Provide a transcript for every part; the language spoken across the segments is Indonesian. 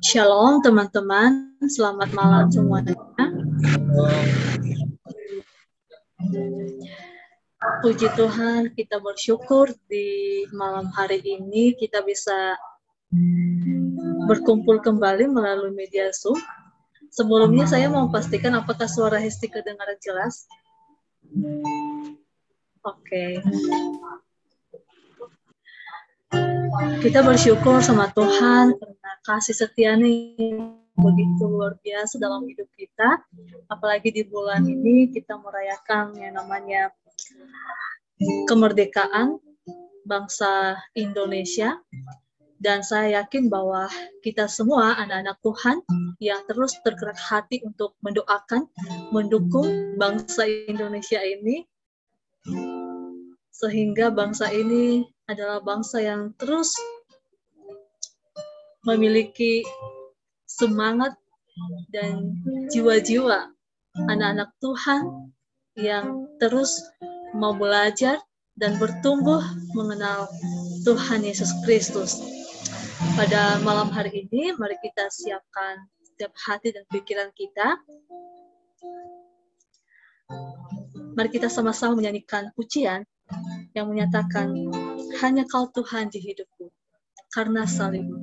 Shalom teman-teman, selamat malam semuanya. Puji Tuhan, kita bersyukur di malam hari ini kita bisa berkumpul kembali melalui media Zoom. Sebelumnya saya mau pastikan apakah suara Hesti kedengaran jelas? Oke. Kita bersyukur sama Tuhan karena kasih setianya begitu luar biasa dalam hidup kita. Apalagi di bulan ini kita merayakan yang namanya kemerdekaan bangsa Indonesia. Dan saya yakin bahwa kita semua anak-anak Tuhan yang terus tergerak hati untuk mendoakan, mendukung bangsa Indonesia ini, sehingga bangsa ini adalah bangsa yang terus memiliki semangat dan jiwa-jiwa anak-anak Tuhan yang terus mau belajar dan bertumbuh mengenal Tuhan Yesus Kristus. Pada malam hari ini, mari kita siapkan setiap hati dan pikiran kita. Mari kita sama-sama menyanyikan pujian yang menyatakan, hanya Kau Tuhan di hidupku, karena salibmu.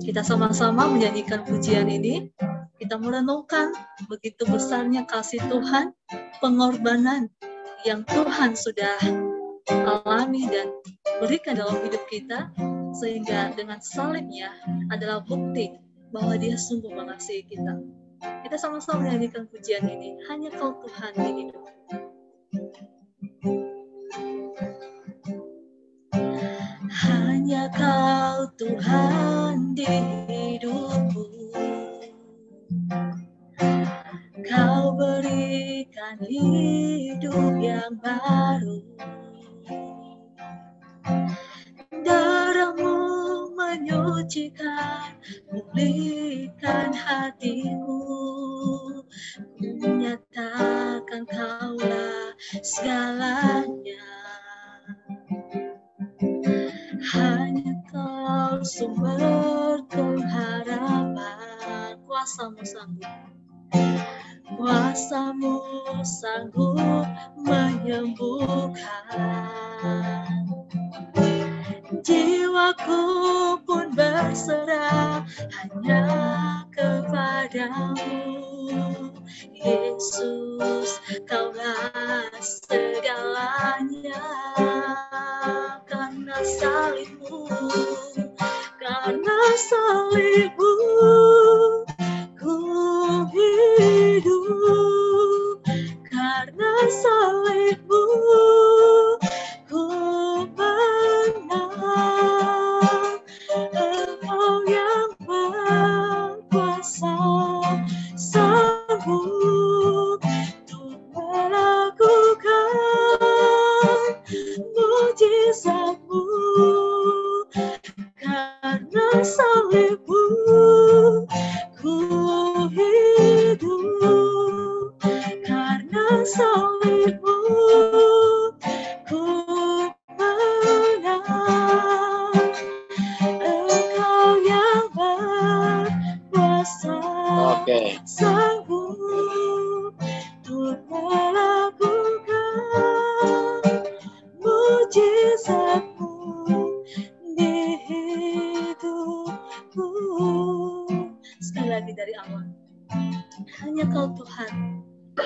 Kita sama-sama menyanyikan pujian ini, kita merenungkan begitu besarnya kasih Tuhan, pengorbanan yang Tuhan sudah alami dan berikan dalam hidup kita, sehingga dengan salibnya adalah bukti bahwa Dia sungguh mengasihi kita. Kita sama-sama menyanyikan pujian ini, hanya Kau Tuhan di hidupku. Hanya Kau Tuhan di hidupku, Kau berikan hidup yang baru. Darah-Mu menyucikan, pulihkan hatiku. Menyatakan Kaulah segalanya. Hanya Kau sumber pengharapan. Kuasa-Mu sanggup, Kuasa-Mu sanggup menyembuhkan. Jiwaku pun berserah hanya kepada-Mu. Yesus, Kaulah segalanya. Karena salib-Mu, karena salib-Mu, ku hidup. Karena salib-Mu, ku menang. Engkau yang berkuasa, sanggup untuk melakukan mujizat-Mu. Karena salib-Mu, ku hidup. Karena salib-Mu, ku menang. Engkau yang berkuasa, sanggup untuk melakukan mujizat-Mu di hidupku. Sekali lagi dari awal, hanya Kau Tuhan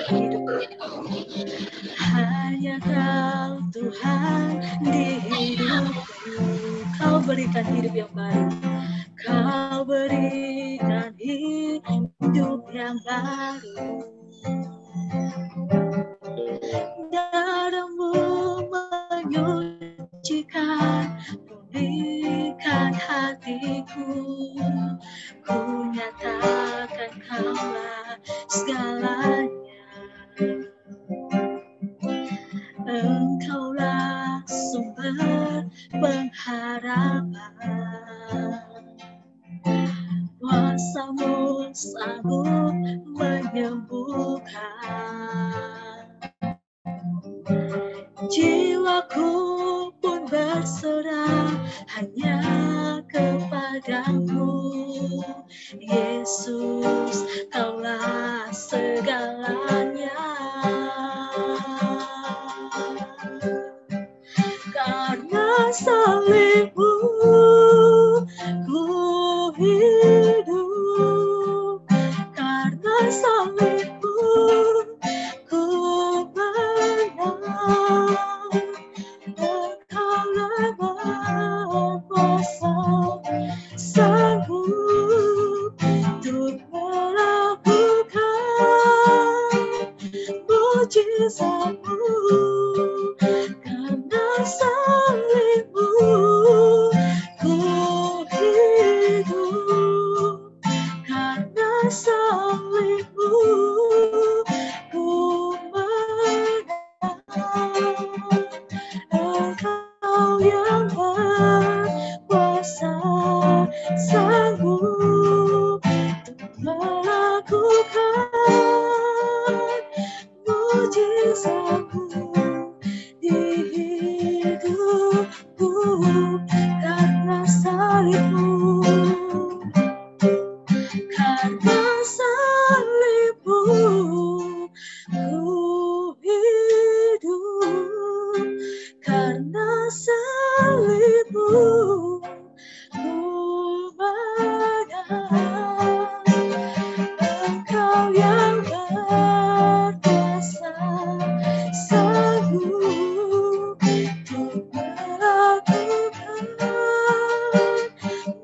hidupku. Hanya Kau Tuhan di hidupku. Kau berikan hidup yang baru. Kau berikan hidup yang baru. Darah-Mu menyucikan, pulihkan hatiku. Ku nyatakan Kaulah segalanya. Engkaulah sumber pengharapan. Kuasa-Mu sanggup menyembuhkan. Jiwaku pun berserah hanya kepada padamu. Yesus, Kaulah segalanya. Karena salibmu ku hidup, karena salibmu ku menang. Engkau lebat kuasa, sanggup untuk melakukan mujizatmu. Karena salibmu ku hidup, karena salibmu ku menang. Engkau yang berkuasa, sanggup untuk melakukan mujizatmu di hidupku. Karena salibmu, karena salibmu ku hidup, karena salibmu ku menang. Engkau yang berkuasa, sanggup untuk melakukan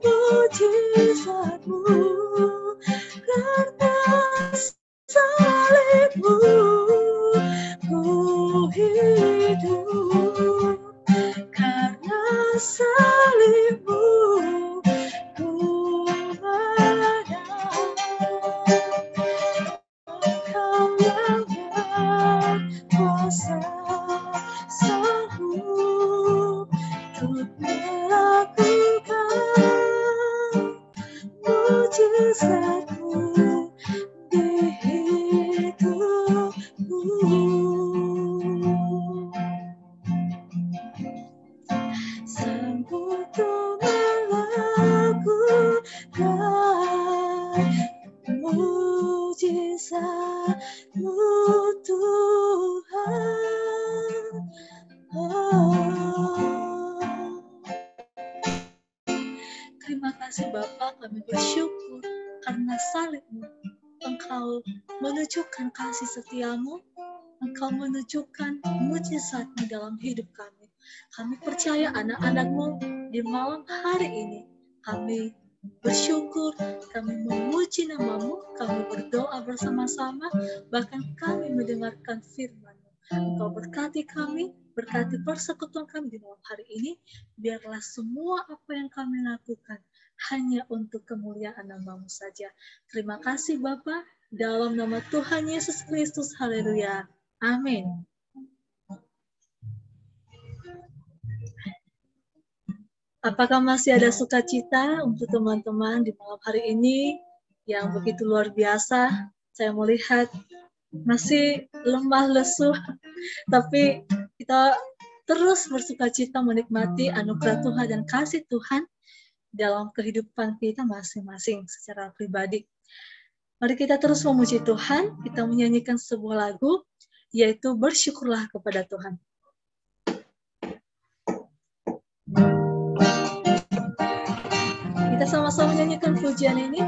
mujizatmu. Karena salibmu ku hidup, karena salibmu ku menang. Engkau yang berkuasa, sanggup untuk melakukan mujizatmu di hidupku. Sanggup untuk melakukan mujizatmu, Tuhan. Terima kasih Bapa, kami bersyukur karena salibmu. Engkau menunjukkan kasih setiamu, Engkau menunjukkan mujizatmu dalam hidup kami. Kami percaya anak-anakmu di malam hari ini. Kami bersyukur, kami memuji namamu, kami berdoa bersama-sama, bahkan kami mendengarkan firman-Mu. Engkau berkati kami, berkati persekutuan kami di malam hari ini. Biarlah semua apa yang kami lakukan hanya untuk kemuliaan nama-Mu saja. Terima kasih Bapa, dalam nama Tuhan Yesus Kristus. Haleluya. Amin. Apakah masih ada sukacita untuk teman-teman di malam hari ini yang begitu luar biasa? Saya melihat masih lemah lesu, tapi kita terus bersukacita menikmati anugerah Tuhan dan kasih Tuhan dalam kehidupan kita masing-masing secara pribadi. Mari kita terus memuji Tuhan, kita menyanyikan sebuah lagu, yaitu Bersyukurlah kepada Tuhan. Kita sama-sama menyanyikan pujian ini.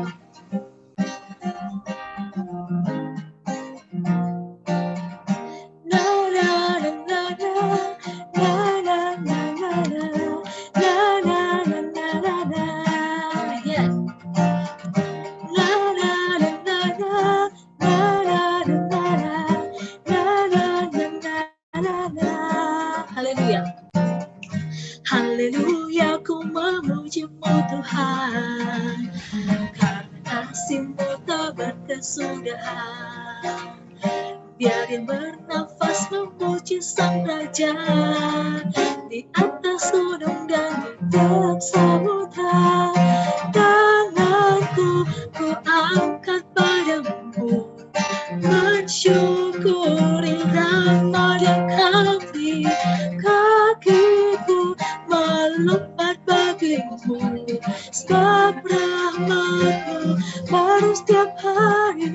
Haleluya, ku memuji-Mu Tuhan, karena kasih-Mu tak berkesudahan. Biar yang bernafas memuji Sang Raja, di atas gunung dan di dalam samudra. Tanganku ku angkat padamu, mensyukuri rahmat yang Kau beri. Kakiku melompat bagi bagimu, sebab rahmat-Mu baru setiap hari.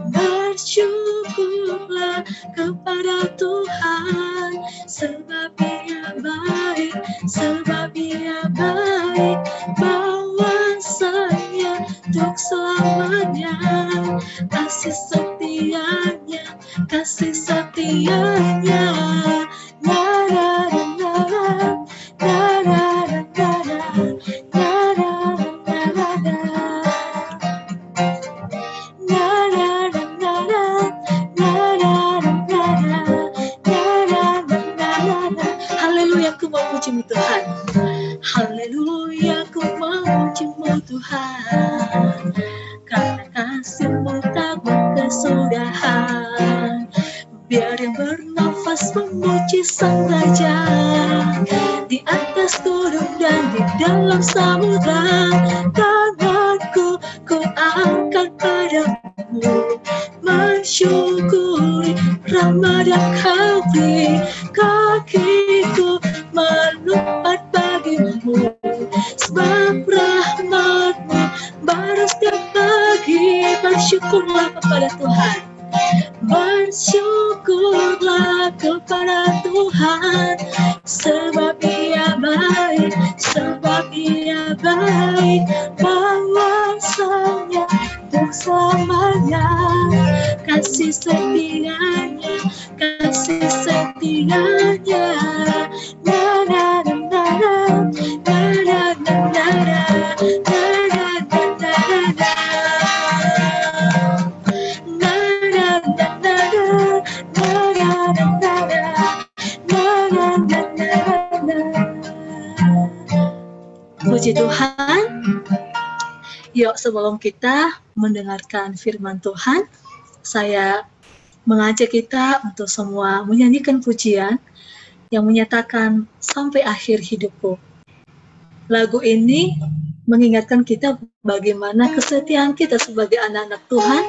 Bersyukurlah kepada Tuhan, sebab Dia baik, sebab Dia baik, bahwasanya untuk selamanya kasih setianya, kasih setianya. Haleluya, ku memuji-Mu Tuhan. Haleluya, ku memuji-Mu Tuhan, karena kasih-Mu tak berkesudahan. Biar yang bernafas memuji Sang Raja, di atas gunung dan di dalam samudra. Tanganku ku angkat padamu, mensyukuri rahmat yang Kau beri. Kakiku melompat bagimu, sebab rahmat-Mu baru setiap pagi. Bersyukurlah kepada Tuhan, bersyukurlah kepada Tuhan, sebab Dia baik, sebab Dia baik, bahwasanya untuk selamanya kasih setianya, kasih setianya. Puji Tuhan. Yuk, sebelum kita mendengarkan firman Tuhan, saya mengajak kita untuk semua menyanyikan pujian yang menyatakan sampai akhir hidupku. Lagu ini mengingatkan kita bagaimana kesetiaan kita sebagai anak-anak Tuhan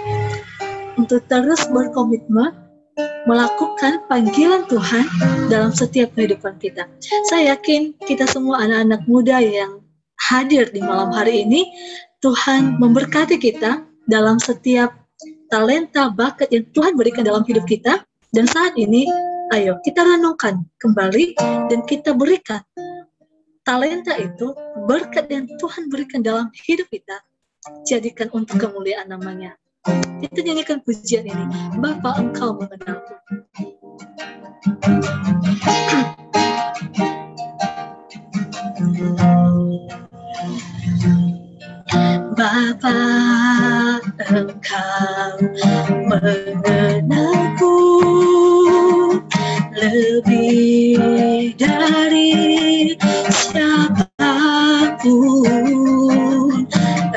untuk terus berkomitmen melakukan panggilan Tuhan dalam setiap kehidupan kita. Saya yakin kita semua anak-anak muda yang hadir di malam hari ini, Tuhan memberkati kita dalam setiap talenta, bakat yang Tuhan berikan dalam hidup kita. Dan saat ini, ayo kita renungkan kembali dan kita berikan talenta itu, berkat yang Tuhan berikan dalam hidup kita, jadikan untuk kemuliaan namanya. Kita nyanyikan pujian ini, Bapa Engkau mengenalku. Bapa Engkau mengenalku lebih dari siapapun.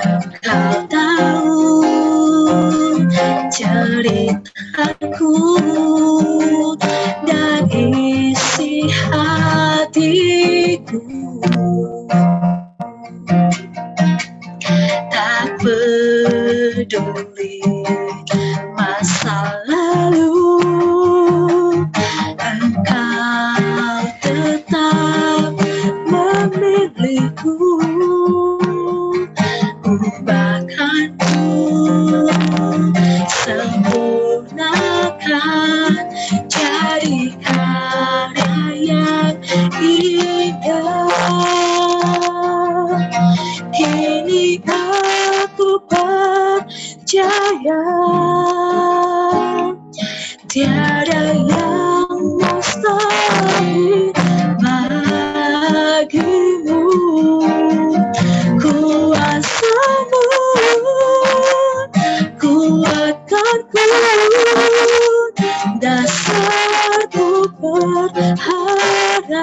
Engkau tahu ceritaku dan isi hatiku. Tak peduli masa lalu, Engkau tetap memilihku. Ubahkanku, sempurnakan, jadi karya yang indah. Kini aku percaya tiada yang mustahil bagimu. Kuasa-Mu kuatkanku, dasarku berharap.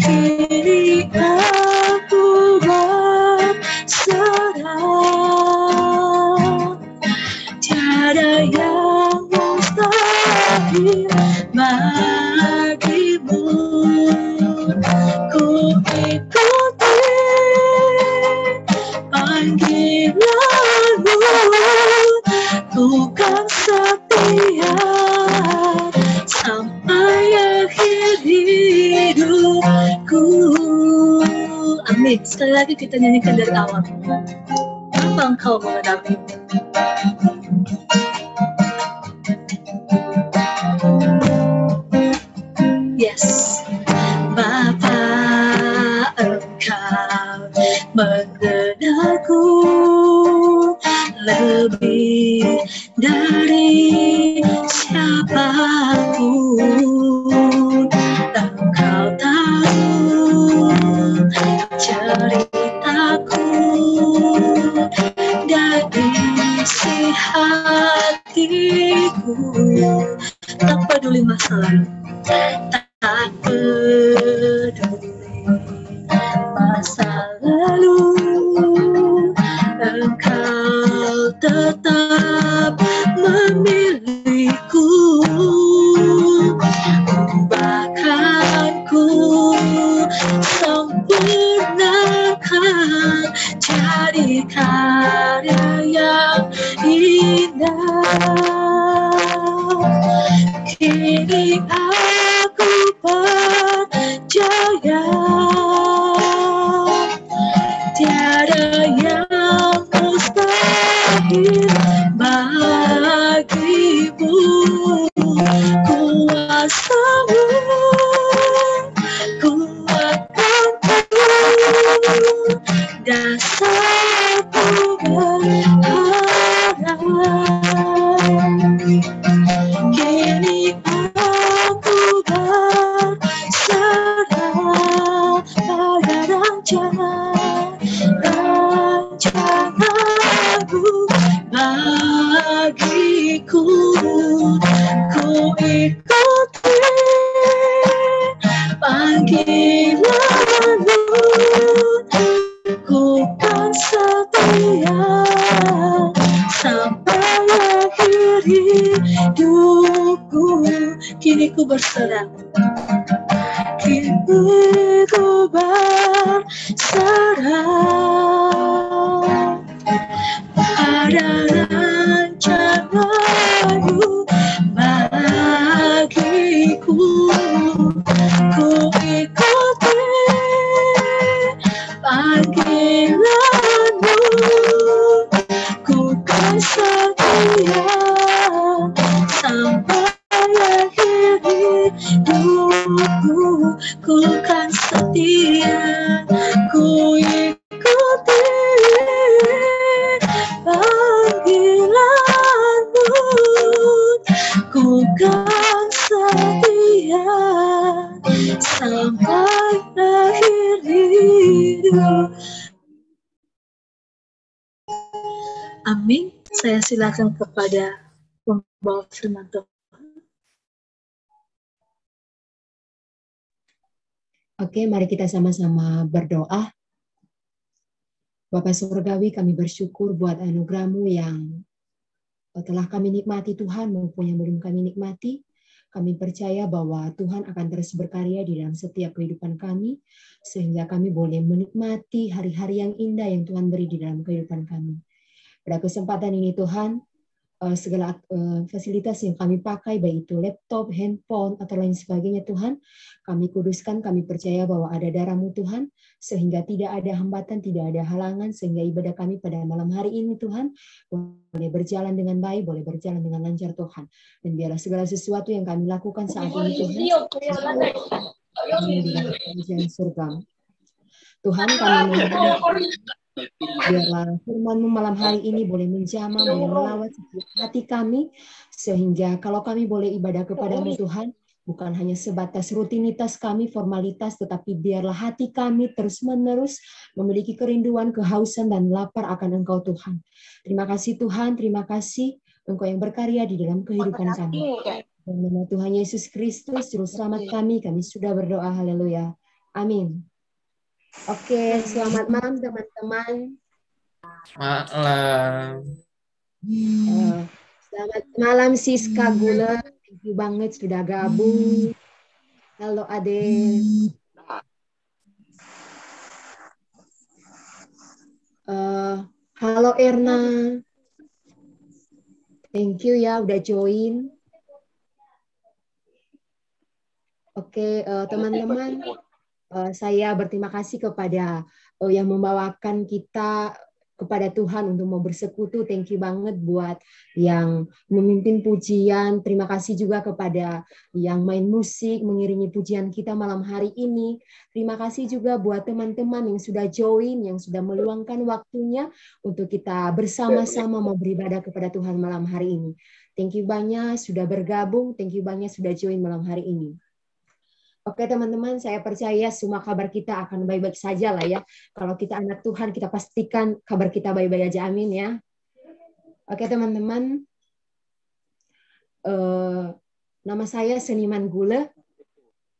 Kini aku berserah, tiada yang mustahil bagimu. ini sekali lagi kita nyanyikan dari awal. Apa engkau mengenali? Yes. Bapa, engkau mengenalku lebih dari siapapun. Engkau tahu ceritaku dan isi hatiku. Tak peduli masa lalu, tak peduli masa lalu, engkau tetap memilihku. Bahkan ku sempurnakan jadi karya yang indah. Kini aku percaya tiada yang mustahil bagimu. Kuasamu kuatkanku, dasarku berharap. Kini aku berserah pada rencanamu bagiku. Ku ikuti panggilanmu, ku kan setia sampai akhir hidupku. Kini ku berserah, kini ku berserah pada rencanamu bagiku. Ku ikuti panggilanmu, ku kan setia sampai akhir hidupku. Ku kan setia, ku ikuti panggilanmu, ku kan setia sampai akhir hidup. Amin. Saya silakan kepada pembawa firman Tuhan. Oke, mari kita sama-sama berdoa. Bapa Surgawi, kami bersyukur buat anugerah-Mu yang telah kami nikmati Tuhan maupun yang belum kami nikmati. Kami percaya bahwa Tuhan akan terus berkarya di dalam setiap kehidupan kami, sehingga kami boleh menikmati hari-hari yang indah yang Tuhan beri di dalam kehidupan kami. Pada kesempatan ini Tuhan, segala fasilitas yang kami pakai, baik itu laptop, handphone, atau lain sebagainya Tuhan, kami kuduskan, kami percaya bahwa ada darah-Mu Tuhan, sehingga tidak ada hambatan, tidak ada halangan, sehingga ibadah kami pada malam hari ini Tuhan, boleh berjalan dengan baik, boleh berjalan dengan lancar Tuhan. Dan biarlah segala sesuatu yang kami lakukan saat ini Tuhan, di dalam kerajaan surga. Tuhan, kami mohon biarlah firman-Mu malam hari ini boleh menjamah, boleh melawat setiap hati kami, sehingga kalau kami boleh ibadah kepada-Mu Tuhan, bukan hanya sebatas rutinitas kami, formalitas, tetapi biarlah hati kami terus-menerus memiliki kerinduan, kehausan, dan lapar akan Engkau Tuhan. Terima kasih Tuhan, terima kasih Engkau yang berkarya di dalam kehidupan kami. Dalam nama Tuhan Yesus Kristus, Juru Selamat kami sudah berdoa, haleluya. Amin. Oke, selamat malam teman-teman. Malam. Selamat malam Siska Gula, thank you banget sudah gabung. Halo Ade. Halo Erna, thank you ya udah join. Oke, teman-teman, Saya berterima kasih kepada yang membawakan kita kepada Tuhan untuk mau bersekutu. Thank you banget buat yang memimpin pujian. Terima kasih juga kepada yang main musik, mengiringi pujian kita malam hari ini. Terima kasih juga buat teman-teman yang sudah join, yang sudah meluangkan waktunya untuk kita bersama-sama mau beribadah kepada Tuhan malam hari ini. Thank you banyak sudah bergabung, thank you banyak sudah join malam hari ini. Oke teman-teman, saya percaya semua kabar kita akan baik-baik saja lah ya. Kalau kita anak Tuhan, kita pastikan kabar kita baik-baik aja, amin ya. Oke teman-teman, nama saya Seniman Gule.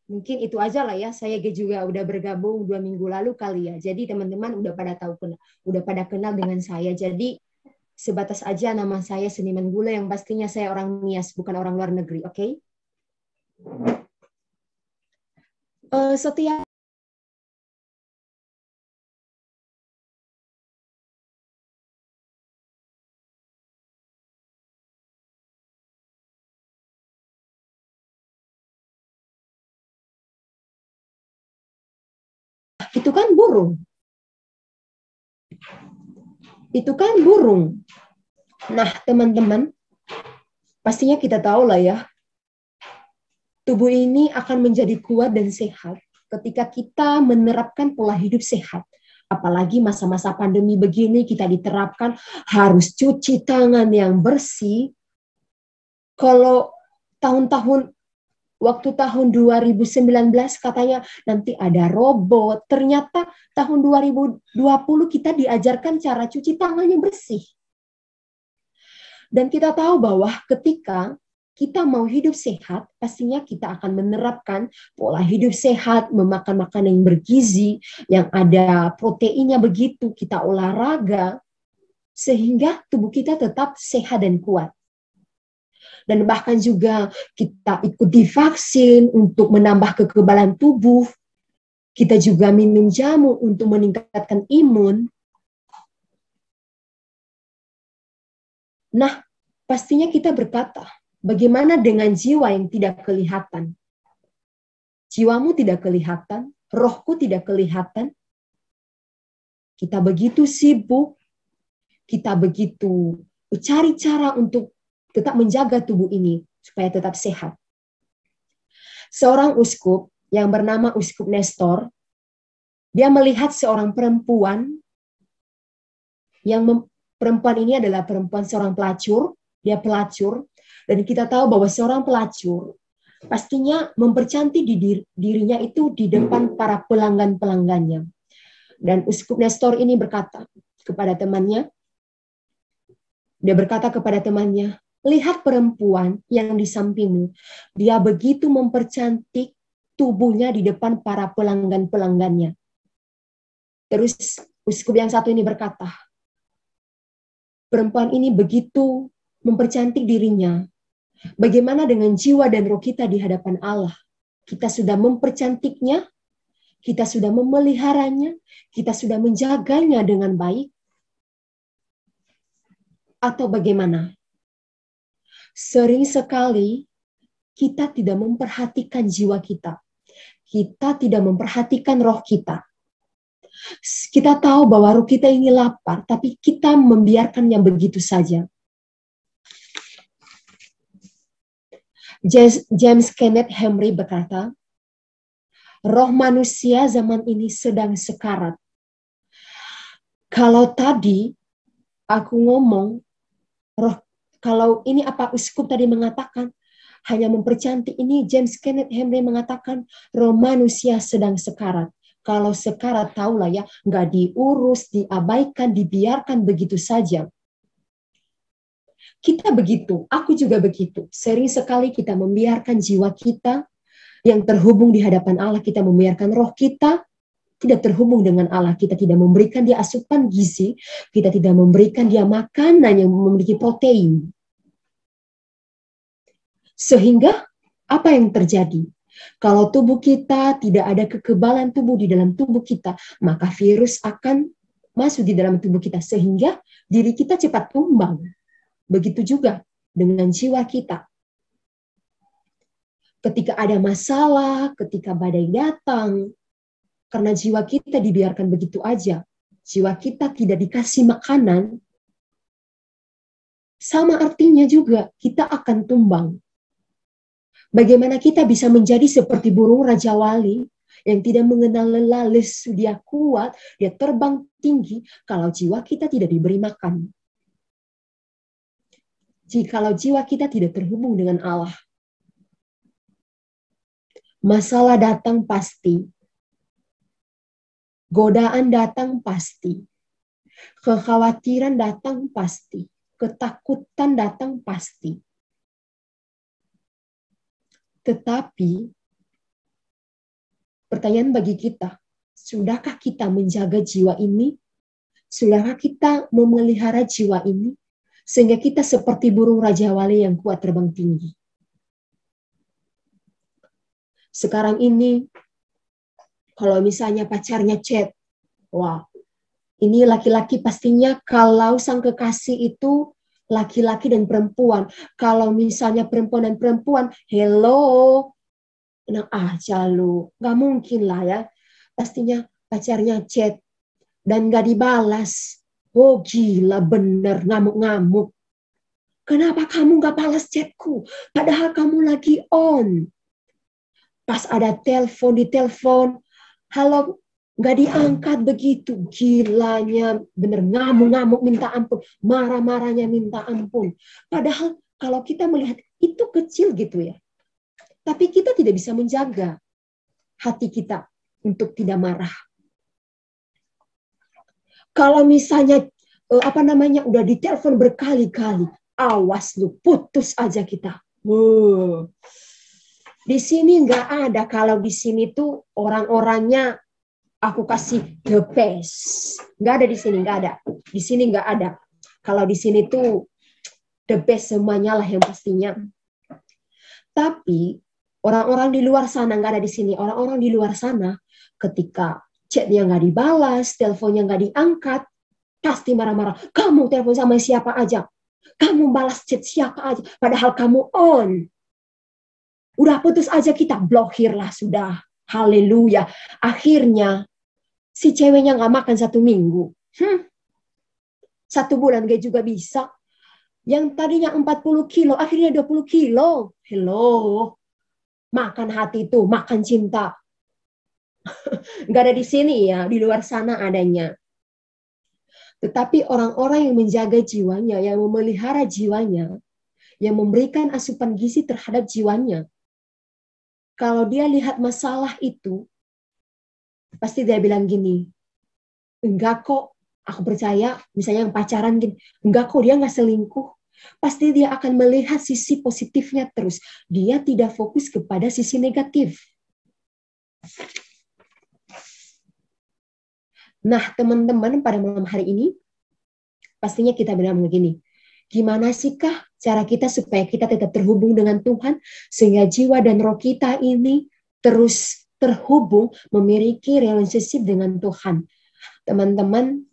Mungkin itu aja lah ya, saya juga udah bergabung 2 minggu lalu kali ya. Jadi teman-teman udah pada tahu, udah pada kenal dengan saya. Jadi sebatas aja nama saya Seniman Gule, yang pastinya saya orang Nias, bukan orang luar negeri, oke? Setiap itu kan burung. Itu kan burung. Nah, teman-teman, pastinya kita tahu lah ya, tubuh ini akan menjadi kuat dan sehat ketika kita menerapkan pola hidup sehat. Apalagi masa-masa pandemi begini, kita diterapkan harus cuci tangan yang bersih. Kalau waktu tahun 2019 katanya nanti ada robot, ternyata tahun 2020 kita diajarkan cara cuci tangan yang bersih. Dan kita tahu bahwa ketika kita mau hidup sehat, pastinya kita akan menerapkan pola hidup sehat, memakan makanan yang bergizi, yang ada proteinnya begitu, kita olahraga, sehingga tubuh kita tetap sehat dan kuat. Dan bahkan juga kita ikut divaksin untuk menambah kekebalan tubuh. Kita juga minum jamu untuk meningkatkan imun. Nah, pastinya kita berkata, bagaimana dengan jiwa yang tidak kelihatan? Jiwamu tidak kelihatan, rohku tidak kelihatan. Kita begitu sibuk, kita begitu cari cara untuk tetap menjaga tubuh ini supaya tetap sehat. Seorang uskup yang bernama Uskup Nestor, dia melihat seorang perempuan perempuan ini adalah perempuan seorang pelacur, dia pelacur, dan kita tahu bahwa seorang pelacur pastinya mempercantik dirinya itu di depan para pelanggan-pelanggannya. Dan Uskup Nestor ini berkata kepada temannya, lihat perempuan yang di sampingmu, dia begitu mempercantik tubuhnya di depan para pelanggan-pelanggannya. Terus uskup yang satu ini berkata, perempuan ini begitu mempercantik dirinya. Bagaimana dengan jiwa dan roh kita di hadapan Allah? Kita sudah mempercantiknya, kita sudah memeliharanya, kita sudah menjaganya dengan baik, atau bagaimana? Sering sekali kita tidak memperhatikan jiwa kita. Kita tidak memperhatikan roh kita. Kita tahu bahwa roh kita ini lapar, tapi kita membiarkannya begitu saja. James Kenneth Henry berkata, roh manusia zaman ini sedang sekarat. Kalau tadi aku ngomong, kalau ini apa uskup tadi mengatakan, hanya mempercantik, ini James Kenneth Henry mengatakan, roh manusia sedang sekarat. Kalau sekarat, tahulah ya, nggak diurus, diabaikan, dibiarkan begitu saja. Kita begitu, aku juga begitu. Sering sekali kita membiarkan jiwa kita yang terhubung di hadapan Allah, kita membiarkan roh kita tidak terhubung dengan Allah, kita tidak memberikan dia asupan gizi, kita tidak memberikan dia makanan yang memiliki protein. Sehingga apa yang terjadi? Kalau tubuh kita tidak ada kekebalan tubuh di dalam tubuh kita, maka virus akan masuk di dalam tubuh kita sehingga diri kita cepat tumbang. Begitu juga dengan jiwa kita. Ketika ada masalah, ketika badai datang, Karena jiwa kita dibiarkan begitu aja, jiwa kita tidak dikasih makanan, sama artinya juga kita akan tumbang. Bagaimana kita bisa menjadi seperti burung Raja Wali yang tidak mengenal lelah, lesu, dia kuat, dia terbang tinggi, kalau jiwa kita tidak diberi makan. Jikalau jiwa kita tidak terhubung dengan Allah, masalah datang pasti, godaan datang pasti, kekhawatiran datang pasti, ketakutan datang pasti. Tetapi, pertanyaan bagi kita, sudahkah kita menjaga jiwa ini? Sudahkah kita memelihara jiwa ini? Sehingga kita seperti burung Raja Wali yang kuat terbang tinggi. Sekarang ini, kalau misalnya pacarnya chat, wah, ini laki-laki pastinya kalau sang kekasih itu laki-laki dan perempuan. Kalau misalnya perempuan dan perempuan, hello, enak aja lu. Gak mungkin lah ya. Pastinya pacarnya chat dan gak dibalas. Oh gila bener, ngamuk-ngamuk. Kenapa kamu gak balas chatku? Padahal kamu lagi on. Pas ada telepon, ditelepon, halo, gak diangkat begitu. Gilanya, bener ngamuk-ngamuk minta ampun. Marah-marahnya minta ampun. Padahal kalau kita melihat itu kecil gitu ya. Tapi kita tidak bisa menjaga hati kita untuk tidak marah. Kalau misalnya udah ditelepon berkali-kali, awas lu, putus aja kita. Di sini nggak ada. Kalau di sini tuh orang-orangnya aku kasih the best. Nggak ada di sini, nggak ada. Di sini nggak ada. Kalau di sini tuh the best semuanya lah yang pastinya. Tapi orang-orang di luar sana nggak ada di sini. Orang-orang di luar sana ketika chatnya nggak dibalas, teleponnya nggak diangkat, pasti marah-marah. Kamu telepon sama siapa aja? Kamu balas chat siapa aja? Padahal kamu on. Udah putus aja kita, blokir lah sudah. Haleluya. Akhirnya si ceweknya nggak makan 1 minggu. 1 bulan gak juga bisa. Yang tadinya 40 kilo, akhirnya 20 kilo. Hello. Makan hati itu, makan cinta. Nggak ada di sini ya, di luar sana adanya. Tetapi orang-orang yang menjaga jiwanya, yang memelihara jiwanya, yang memberikan asupan gizi terhadap jiwanya, kalau dia lihat masalah itu, pasti dia bilang gini, enggak kok, aku percaya, misalnya yang pacaran gini, enggak kok dia nggak selingkuh. Pasti dia akan melihat sisi positifnya terus. Dia tidak fokus kepada sisi negatif. Nah, teman-teman, pada malam hari ini, pastinya kita bilang begini, gimana sih kah cara kita supaya kita tetap terhubung dengan Tuhan, sehingga jiwa dan roh kita ini terus terhubung, memiliki relationship dengan Tuhan. Teman-teman,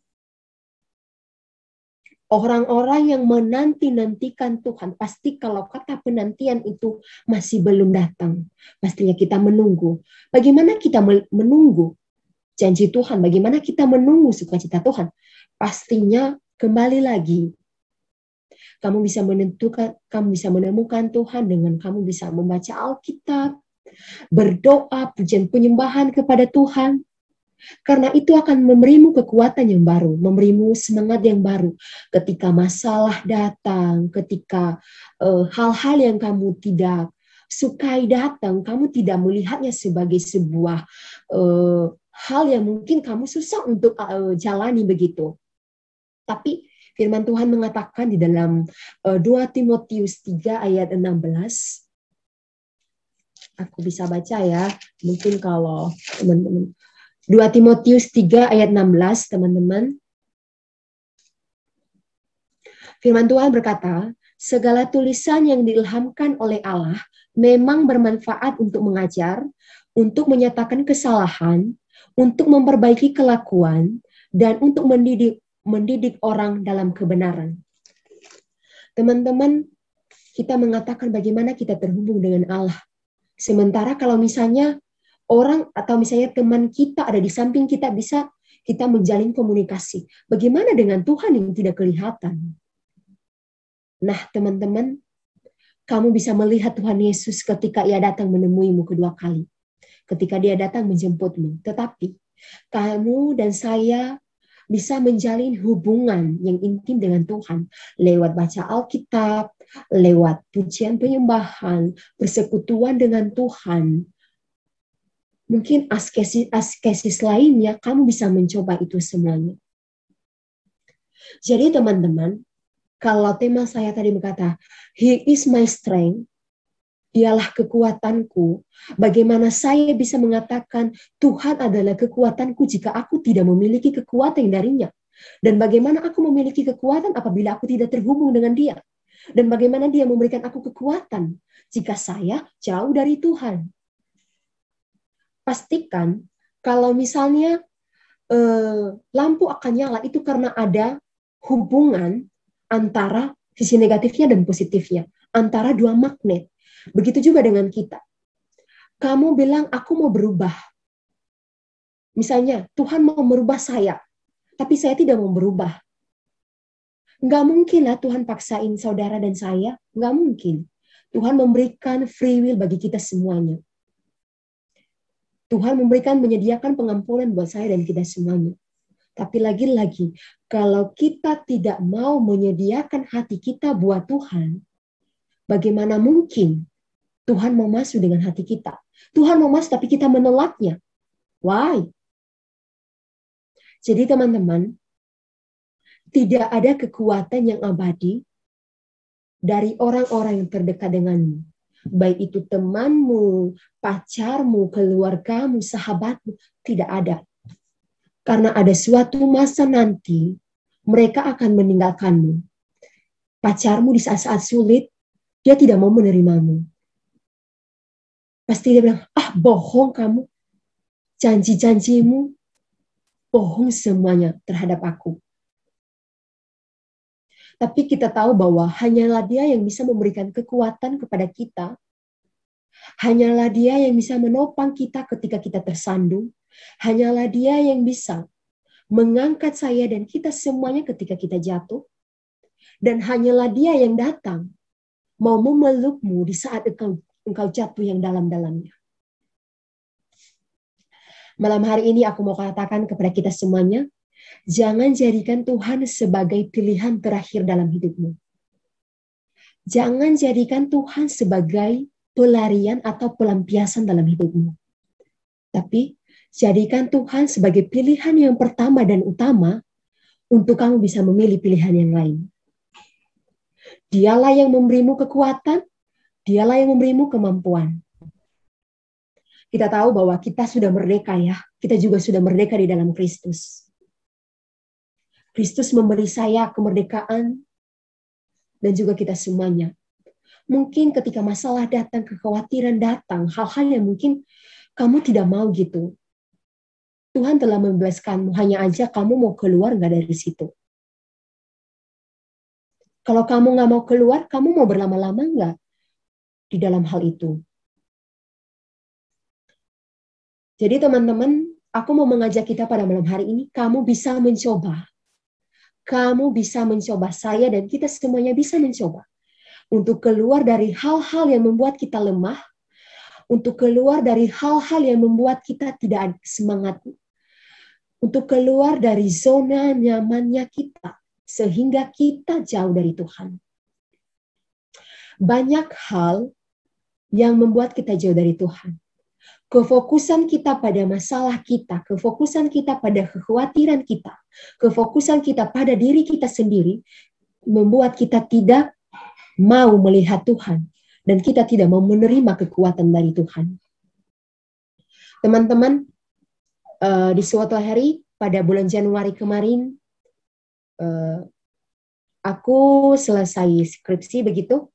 orang-orang yang menanti-nantikan Tuhan, pasti kalau kata penantian itu masih belum datang, pastinya kita menunggu. Bagaimana kita menunggu janji Tuhan? Bagaimana kita menunggu sukacita Tuhan? Pastinya kembali lagi. Kamu bisa menemukan Tuhan dengan kamu bisa membaca Alkitab, berdoa, pujian penyembahan kepada Tuhan. Karena itu akan memberimu kekuatan yang baru, memberimu semangat yang baru. Ketika masalah datang, ketika hal-hal yang kamu tidak sukai datang, kamu tidak melihatnya sebagai sebuah hal yang mungkin kamu susah untuk jalani begitu. Tapi firman Tuhan mengatakan di dalam 2 Timotius 3 ayat 16. Aku bisa baca ya. Mungkin kalau teman-teman. 2 Timotius 3 ayat 16, teman-teman. Firman Tuhan berkata, segala tulisan yang diilhamkan oleh Allah memang bermanfaat untuk mengajar, untuk menyatakan kesalahan, untuk memperbaiki kelakuan, dan untuk mendidik orang dalam kebenaran. Teman-teman, kita mengatakan bagaimana kita terhubung dengan Allah. Sementara kalau misalnya orang atau misalnya teman kita ada di samping kita, bisa kita menjalin komunikasi. Bagaimana dengan Tuhan yang tidak kelihatan? Nah, teman-teman, kamu bisa melihat Tuhan Yesus ketika Ia datang menemuimu kedua kali. Ketika Dia datang menjemputmu. Tetapi, kamu dan saya bisa menjalin hubungan yang intim dengan Tuhan lewat baca Alkitab, lewat pujian penyembahan, persekutuan dengan Tuhan. Mungkin askesis lainnya, kamu bisa mencoba itu semuanya. Jadi teman-teman, kalau tema saya tadi berkata, He is my strength, Dialah kekuatanku. Bagaimana saya bisa mengatakan Tuhan adalah kekuatanku jika aku tidak memiliki kekuatan darinya? Dan bagaimana aku memiliki kekuatan apabila aku tidak terhubung dengan Dia? Dan bagaimana Dia memberikan aku kekuatan jika saya jauh dari Tuhan? Pastikan kalau misalnya lampu akan nyala itu karena ada hubungan antara sisi negatifnya dan positifnya, antara dua magnet. Begitu juga dengan kita. Kamu bilang, aku mau berubah. Misalnya, Tuhan mau merubah saya, tapi saya tidak mau berubah. Nggak mungkin lah Tuhan paksain saudara dan saya. Nggak mungkin. Tuhan memberikan free will bagi kita semuanya. Tuhan menyediakan pengampunan buat saya dan kita semuanya. Tapi lagi-lagi, kalau kita tidak mau menyediakan hati kita buat Tuhan, bagaimana mungkin Tuhan mau masuk dengan hati kita? Tuhan mau masuk tapi kita menolaknya. Why? Jadi teman-teman, tidak ada kekuatan yang abadi dari orang-orang yang terdekat denganmu. Baik itu temanmu, pacarmu, keluargamu, sahabatmu. Tidak ada. Karena ada suatu masa nanti, mereka akan meninggalkanmu. Pacarmu di saat-saat sulit, dia tidak mau menerimamu. Pasti dia bilang, bohong kamu. Janji-janjimu, bohong semuanya terhadap aku. Tapi kita tahu bahwa hanyalah Dia yang bisa memberikan kekuatan kepada kita. Hanyalah Dia yang bisa menopang kita ketika kita tersandung. Hanyalah Dia yang bisa mengangkat saya dan kita semuanya ketika kita jatuh. Dan hanyalah Dia yang datang mau memelukmu di saat engkau jatuh yang dalam-dalamnya. Malam hari ini aku mau katakan kepada kita semuanya, jangan jadikan Tuhan sebagai pilihan terakhir dalam hidupmu. Jangan jadikan Tuhan sebagai pelarian atau pelampiasan dalam hidupmu. Tapi jadikan Tuhan sebagai pilihan yang pertama dan utama untuk kamu bisa memilih pilihan yang lain. Dialah yang memberimu kekuatan, Dialah yang memberimu kemampuan. Kita tahu bahwa kita sudah merdeka ya. Kita juga sudah merdeka di dalam Kristus. Kristus memberi saya kemerdekaan dan juga kita semuanya. Mungkin ketika masalah datang, kekhawatiran datang, hal-hal yang mungkin kamu tidak mau gitu. Tuhan telah membebaskanmu, hanya aja kamu mau keluar nggak dari situ. Kalau kamu nggak mau keluar, kamu mau berlama-lama nggak di dalam hal itu? Jadi teman-teman, aku mau mengajak kita pada malam hari ini, kamu bisa mencoba. Kamu bisa mencoba, saya dan kita semuanya bisa mencoba. Untuk keluar dari hal-hal yang membuat kita lemah, untuk keluar dari hal-hal yang membuat kita tidak semangat, untuk keluar dari zona nyamannya kita, sehingga kita jauh dari Tuhan. Banyak hal yang membuat kita jauh dari Tuhan. Kefokusan kita pada masalah kita, kefokusan kita pada kekhawatiran kita, kefokusan kita pada diri kita sendiri, membuat kita tidak mau melihat Tuhan, dan kita tidak mau menerima kekuatan dari Tuhan. Teman-teman, di suatu hari, pada bulan Januari kemarin, aku selesai skripsi begitu.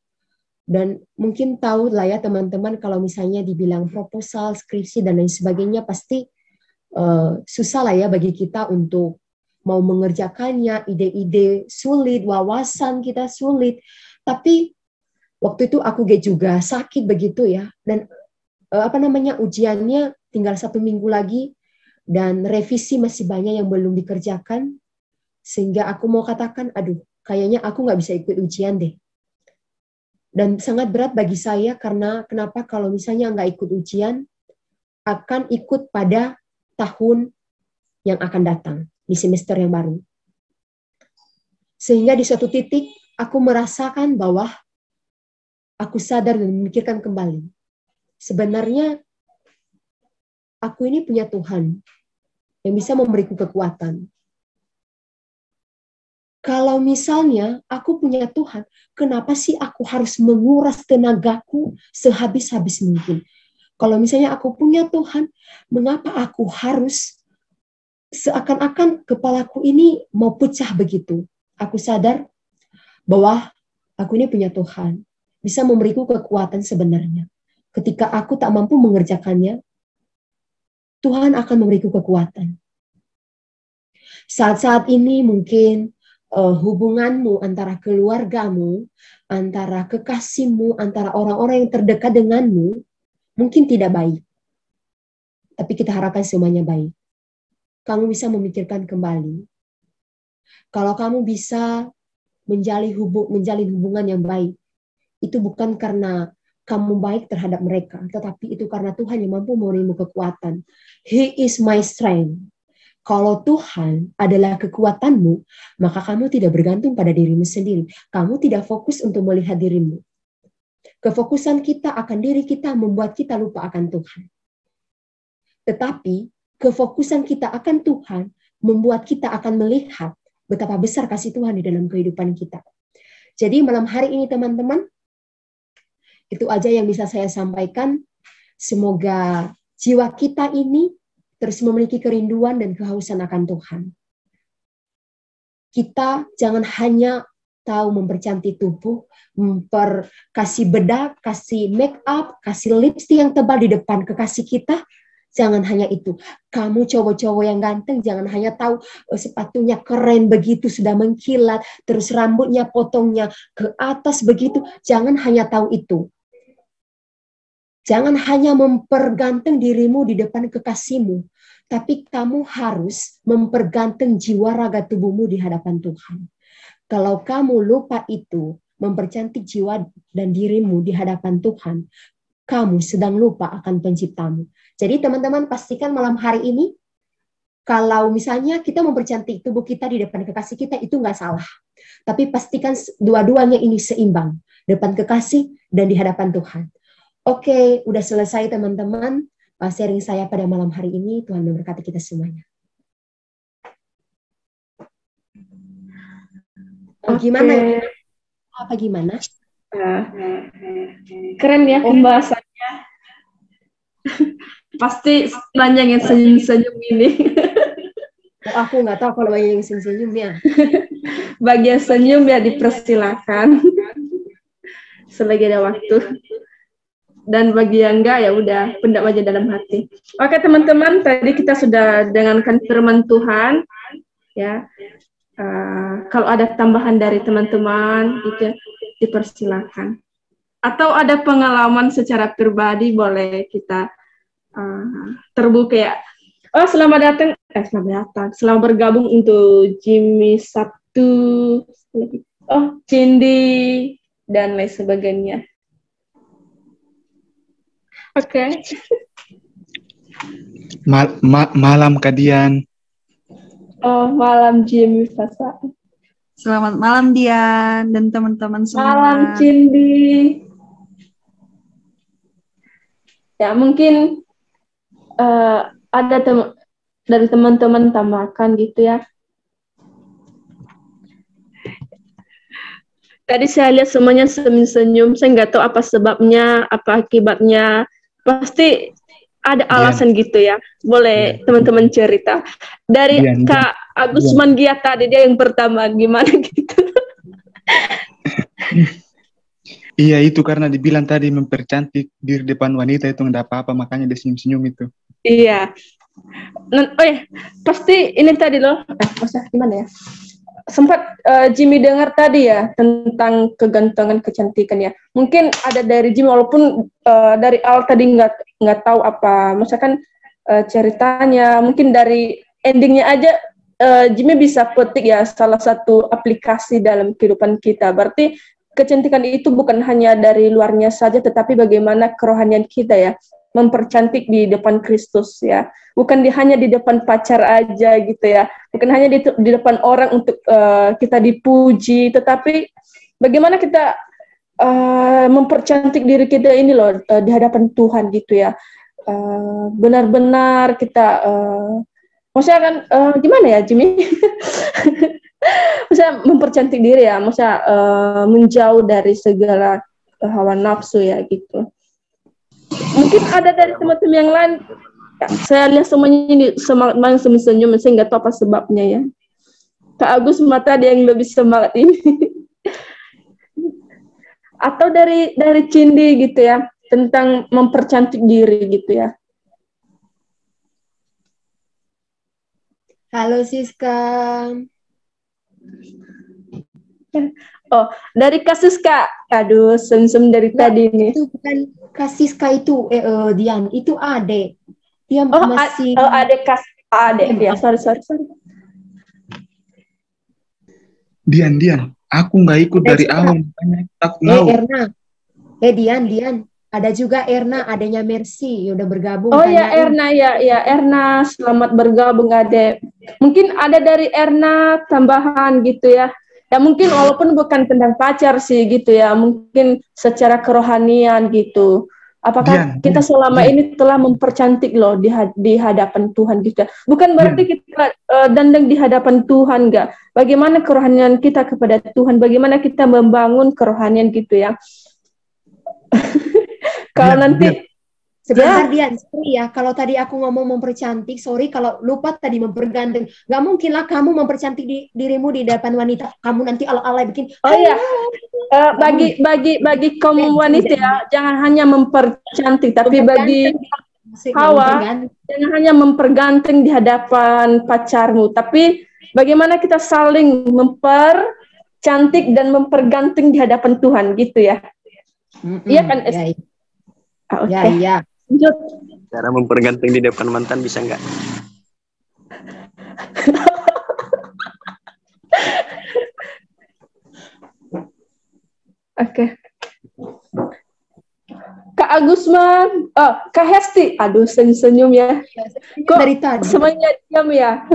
Dan mungkin tahu lah ya teman-teman, kalau misalnya dibilang proposal, skripsi, dan lain sebagainya, pasti susah lah ya bagi kita untuk mau mengerjakannya, ide-ide sulit, wawasan kita sulit. Tapi waktu itu aku juga sakit begitu ya, dan ujiannya tinggal 1 minggu lagi, dan revisi masih banyak yang belum dikerjakan, sehingga aku mau katakan, aduh, kayaknya aku nggak bisa ikut ujian deh. Dan sangat berat bagi saya karena kenapa kalau misalnya nggak ikut ujian, akan ikut pada tahun yang akan datang, di semester yang baru. Sehingga di suatu titik, aku merasakan bahwa aku sadar dan memikirkan kembali. Sebenarnya, aku ini punya Tuhan yang bisa memberiku kekuatan. Kalau misalnya aku punya Tuhan, kenapa sih aku harus menguras tenagaku sehabis-habis mungkin? Kalau misalnya aku punya Tuhan, mengapa aku harus seakan-akan kepalaku ini mau pecah begitu? Aku sadar bahwa aku ini punya Tuhan, bisa memberiku kekuatan sebenarnya. Ketika aku tak mampu mengerjakannya, Tuhan akan memberiku kekuatan. Saat-saat ini mungkin hubunganmu antara keluargamu, antara kekasihmu, antara orang-orang yang terdekat denganmu, mungkin tidak baik. Tapi kita harapkan semuanya baik. Kamu bisa memikirkan kembali. Kalau kamu bisa menjalin hubungan yang baik, itu bukan karena kamu baik terhadap mereka, tetapi itu karena Tuhan yang mampu memberimu kekuatan. He is my strength. Kalau Tuhan adalah kekuatanmu, maka kamu tidak bergantung pada dirimu sendiri. Kamu tidak fokus untuk melihat dirimu. Kefokusan kita akan diri kita membuat kita lupa akan Tuhan. Tetapi kefokusan kita akan Tuhan membuat kita akan melihat betapa besar kasih Tuhan di dalam kehidupan kita. Jadi malam hari ini teman-teman, itu aja yang bisa saya sampaikan. Semoga jiwa kita ini terus memiliki kerinduan dan kehausan akan Tuhan. Kita jangan hanya tahu mempercantik tubuh, kasih bedak, kasih make up, kasih lipstick yang tebal di depan kekasih kita. Jangan hanya itu. Kamu cowok-cowok yang ganteng, jangan hanya tahu sepatunya keren begitu, sudah mengkilat, terus rambutnya potongnya ke atas begitu. Jangan hanya tahu itu. Jangan hanya memperganteng dirimu di depan kekasihmu, tapi kamu harus memperganteng jiwa raga tubuhmu di hadapan Tuhan. Kalau kamu lupa itu, mempercantik jiwa dan dirimu di hadapan Tuhan, kamu sedang lupa akan penciptamu. Jadi teman-teman pastikan malam hari ini, kalau misalnya kita mempercantik tubuh kita di depan kekasih kita, itu nggak salah. Tapi pastikan dua-duanya ini seimbang, depan kekasih dan di hadapan Tuhan. Oke, udah selesai teman-teman sharing saya pada malam hari ini. Tuhan memberkati kita semuanya. Gimana? Apa gimana? Keren ya pembahasannya. Pasti banyak yang senyum-senyum ini. Aku nggak tahu kalau banyak yang senyum-senyum ya. Bagi yang senyum ya dipersilakan. Selagi ada waktu. Dan bagi yang enggak ya udah pendam aja dalam hati. Oke teman-teman, tadi kita sudah dengarkan firman Tuhan ya. Kalau ada tambahan dari teman-teman itu dipersilakan. Atau ada pengalaman secara pribadi boleh kita terbuka ya. Oh selamat datang, selamat bergabung untuk Jimmy 1, Cindy dan lain sebagainya. Oke. Malam Kadian. Oh, malam Jimmy Fasa. Selamat malam Dian dan teman-teman semua. Malam Cindy. Ya, mungkin ada dari teman-teman tambahkan gitu ya. Tadi saya lihat semuanya senyum-senyum, saya nggak tahu apa sebabnya, apa akibatnya. Pasti ada alasan gitu ya. Boleh teman-teman cerita. Dari Kak Agus Manggiat tadi, dia yang pertama, gimana gitu? Iya, itu karena dibilang tadi mempercantik diri depan wanita itu nggak apa-apa, makanya dia senyum-senyum itu. Iya. Pasti ini tadi loh. Masa gimana ya? Sempat Jimmy dengar tadi ya tentang kegantengan, kecantikan ya. Mungkin ada dari Jimmy walaupun dari awal tadi nggak tahu apa. Misalkan ceritanya. Mungkin dari endingnya aja Jimmy bisa petik ya salah satu aplikasi dalam kehidupan kita. Berarti kecantikan itu bukan hanya dari luarnya saja, tetapi bagaimana kerohanian kita ya mempercantik di depan Kristus ya. Bukan hanya di depan pacar aja gitu ya. Bukan hanya di depan orang untuk kita dipuji, tetapi bagaimana kita mempercantik diri kita ini loh di hadapan Tuhan gitu ya. Benar-benar kita maksudnya kan gimana ya Jimmy? Maksudnya mempercantik diri ya, maksudnya menjauh dari segala hawa nafsu ya gitu. Mungkin ada dari teman-teman yang lain, ya, saya lihat semuanya ini semangat banget senyum, saya nggak tahu apa sebabnya ya. Kak Agus mata ada yang lebih semangat ini. Atau dari Cindy gitu ya, tentang mempercantik diri gitu ya. Halo Siska. Oh, dari kasus Kak. Aduh, sem dari tadi nih. Itu bukan Kak Siska itu, Dian, itu Ade. Dia masih Ade ya, sorry. Dian, aku nggak ikut dari awal, makanya aku mau. Erna, Dian, ada juga Erna, adanya Mercy, udah bergabung. Oh ya Erna ya Erna, selamat bergabung Ade. Mungkin ada dari Erna tambahan gitu ya. Ya mungkin walaupun bukan tentang pacar sih gitu ya, mungkin secara kerohanian gitu. Apakah kita selama ini telah mempercantik loh di hadapan Tuhan gitu ya? Bukan berarti kita dandang di hadapan Tuhan, enggak. Bagaimana kerohanian kita kepada Tuhan, bagaimana kita membangun kerohanian gitu ya. Kalau nanti sebentar Dian, sorry ya, kalau tadi aku ngomong mempercantik, sorry kalau lupa tadi memperganteng. Gak mungkin lah kamu mempercantik dirimu di depan wanita, kamu nanti ala-ala bikin. Oh iya, bagi kaum wanita ya, jangan hanya mempercantik, tapi bagi Hawa, jangan hanya memperganteng di hadapan pacarmu, tapi bagaimana kita saling mempercantik dan memperganteng di hadapan Tuhan gitu ya. Iya kan? Ya. Lanjut. Cara memperganteng di depan mantan bisa nggak? Oke. Kak Agusman, Kak Hesti, aduh senyum ya. Kok dari tadi semuanya diam ya?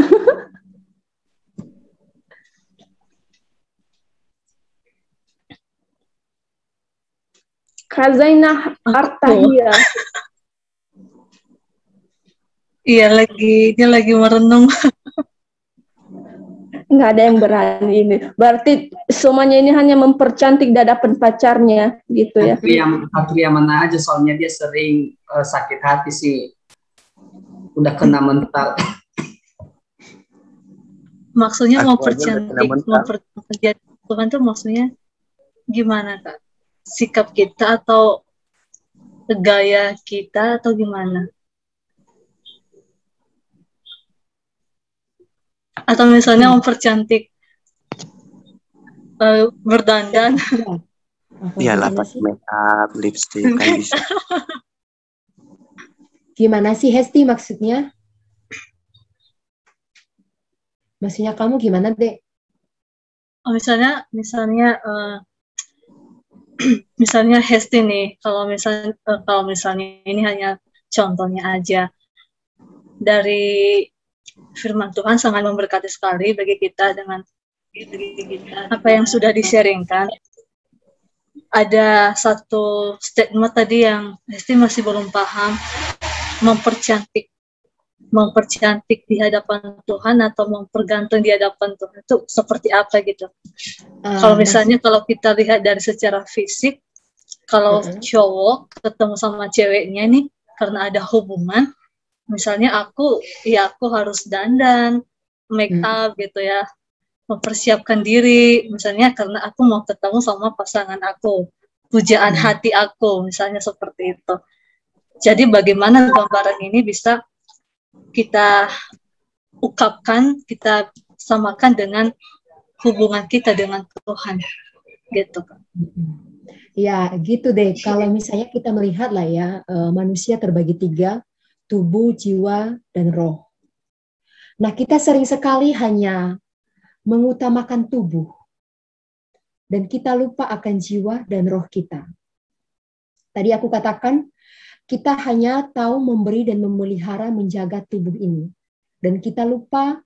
Kak Zainah Artahia. Iya, dia lagi merenung. Nggak ada yang berani ini. Berarti semuanya ini hanya mempercantik di hadapan pacarnya, gitu ya. Satria mana aja, soalnya dia sering sakit hati sih. Udah kena mental. Maksudnya mempercantik, Tuhan tuh maksudnya gimana, Kak? Sikap kita atau gaya kita atau gimana? Atau misalnya mempercantik berdandan. Iyalah pakai make up, lipstick kan bisa. Gimana sih Hesti maksudnya? Maksudnya kamu gimana, Dek? Oh, misalnya misalnya Hesti nih, kalau misalnya ini hanya contohnya aja, dari firman Tuhan sangat memberkati sekali bagi kita dengan apa yang sudah di-sharingkan. Ada satu statement tadi yang Hesti masih belum paham, mempercantik di hadapan Tuhan atau mempergantung di hadapan Tuhan itu seperti apa gitu. Kalau misalnya kalau kita lihat dari secara fisik, kalau cowok ketemu sama ceweknya nih karena ada hubungan, misalnya aku harus dandan, make up gitu ya, mempersiapkan diri, misalnya karena aku mau ketemu sama pasangan aku, pujaan hati aku, misalnya seperti itu. Jadi bagaimana gambaran ini bisa kita ungkapkan, kita samakan dengan hubungan kita dengan Tuhan, gitu kan? Ya, gitu deh. Kalau misalnya kita melihat lah ya, manusia terbagi 3, tubuh, jiwa, dan roh. Nah, kita sering sekali hanya mengutamakan tubuh, dan kita lupa akan jiwa dan roh kita. Tadi aku katakan, kita hanya tahu memberi dan memelihara, menjaga tubuh ini. Dan kita lupa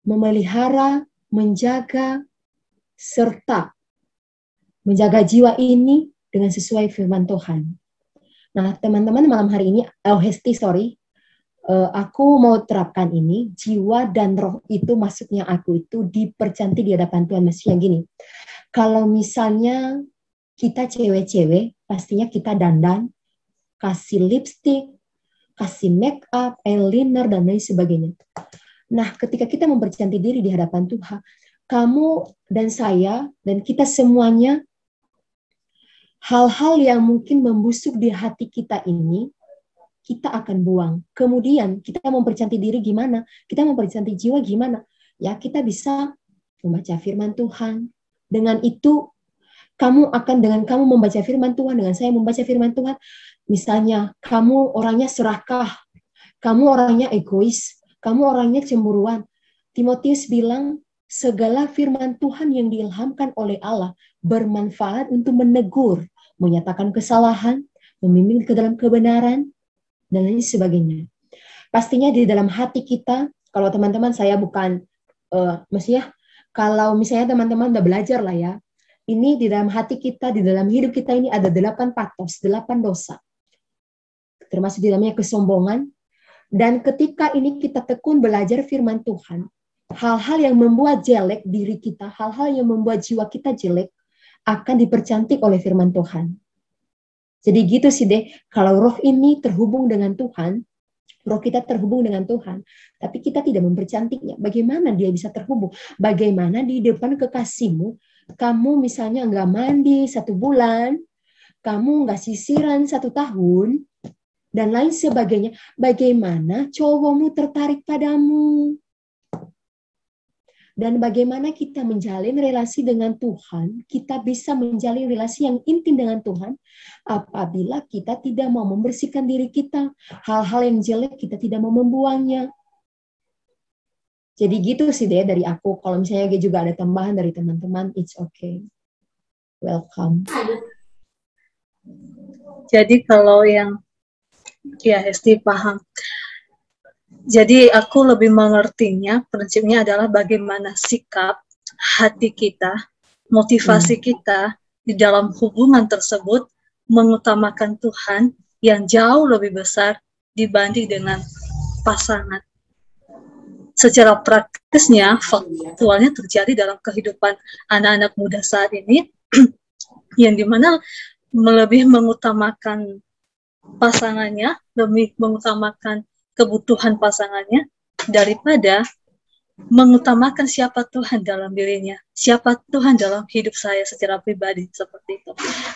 memelihara, menjaga, serta menjaga jiwa ini dengan sesuai firman Tuhan. Nah, teman-teman, malam hari ini, aku mau terapkan ini, jiwa dan roh itu, maksudnya aku itu dipercantik di hadapan Tuhan. Maksudnya gini, kalau misalnya kita cewek-cewek, pastinya kita dandan, kasih lipstick, kasih make up, eyeliner, dan lain sebagainya. Nah, ketika kita mempercantik diri di hadapan Tuhan, kamu dan saya, dan kita semuanya, hal-hal yang mungkin membusuk di hati kita ini, kita akan buang. Kemudian, kita mempercantik diri gimana? Kita mempercantik jiwa gimana? Ya, kita bisa membaca firman Tuhan. Dengan itu, dengan kamu membaca firman Tuhan, dengan saya membaca firman Tuhan, misalnya, kamu orangnya serakah, kamu orangnya egois, kamu orangnya cemburuan. Timotius bilang, segala firman Tuhan yang diilhamkan oleh Allah bermanfaat untuk menegur, menyatakan kesalahan, membimbing ke dalam kebenaran, dan lain sebagainya. Pastinya di dalam hati kita, kalau teman-teman saya bukan, kalau misalnya teman-teman udah belajar lah ya, ini di dalam hati kita, di dalam hidup kita ini ada 8 patos, 8 dosa. Termasuk di dalamnya kesombongan. Dan ketika ini kita tekun belajar firman Tuhan, hal-hal yang membuat jelek diri kita, hal-hal yang membuat jiwa kita jelek, akan dipercantik oleh firman Tuhan. Jadi gitu sih deh, kalau roh ini terhubung dengan Tuhan, roh kita terhubung dengan Tuhan, tapi kita tidak mempercantiknya. Bagaimana dia bisa terhubung? Bagaimana di depan kekasihmu, kamu misalnya nggak mandi 1 bulan, kamu nggak sisiran 1 tahun, dan lain sebagainya. Bagaimana cowokmu tertarik padamu? Dan bagaimana kita menjalin relasi dengan Tuhan, kita bisa menjalin relasi yang intim dengan Tuhan apabila kita tidak mau membersihkan diri kita. Hal-hal yang jelek kita tidak mau membuangnya. Jadi gitu sih deh dari aku. Kalau misalnya juga ada tambahan dari teman-teman, it's okay. Welcome. Jadi kalau yang ya Hesti paham. Jadi aku lebih mengertinya, prinsipnya adalah bagaimana sikap hati kita, motivasi kita di dalam hubungan tersebut mengutamakan Tuhan yang jauh lebih besar dibanding dengan pasangan. Secara praktisnya, faktualnya terjadi dalam kehidupan anak-anak muda saat ini, yang dimana lebih mengutamakan pasangannya, lebih mengutamakan kebutuhan pasangannya daripada mengutamakan siapa Tuhan dalam dirinya, siapa Tuhan dalam hidup saya secara pribadi, seperti itu.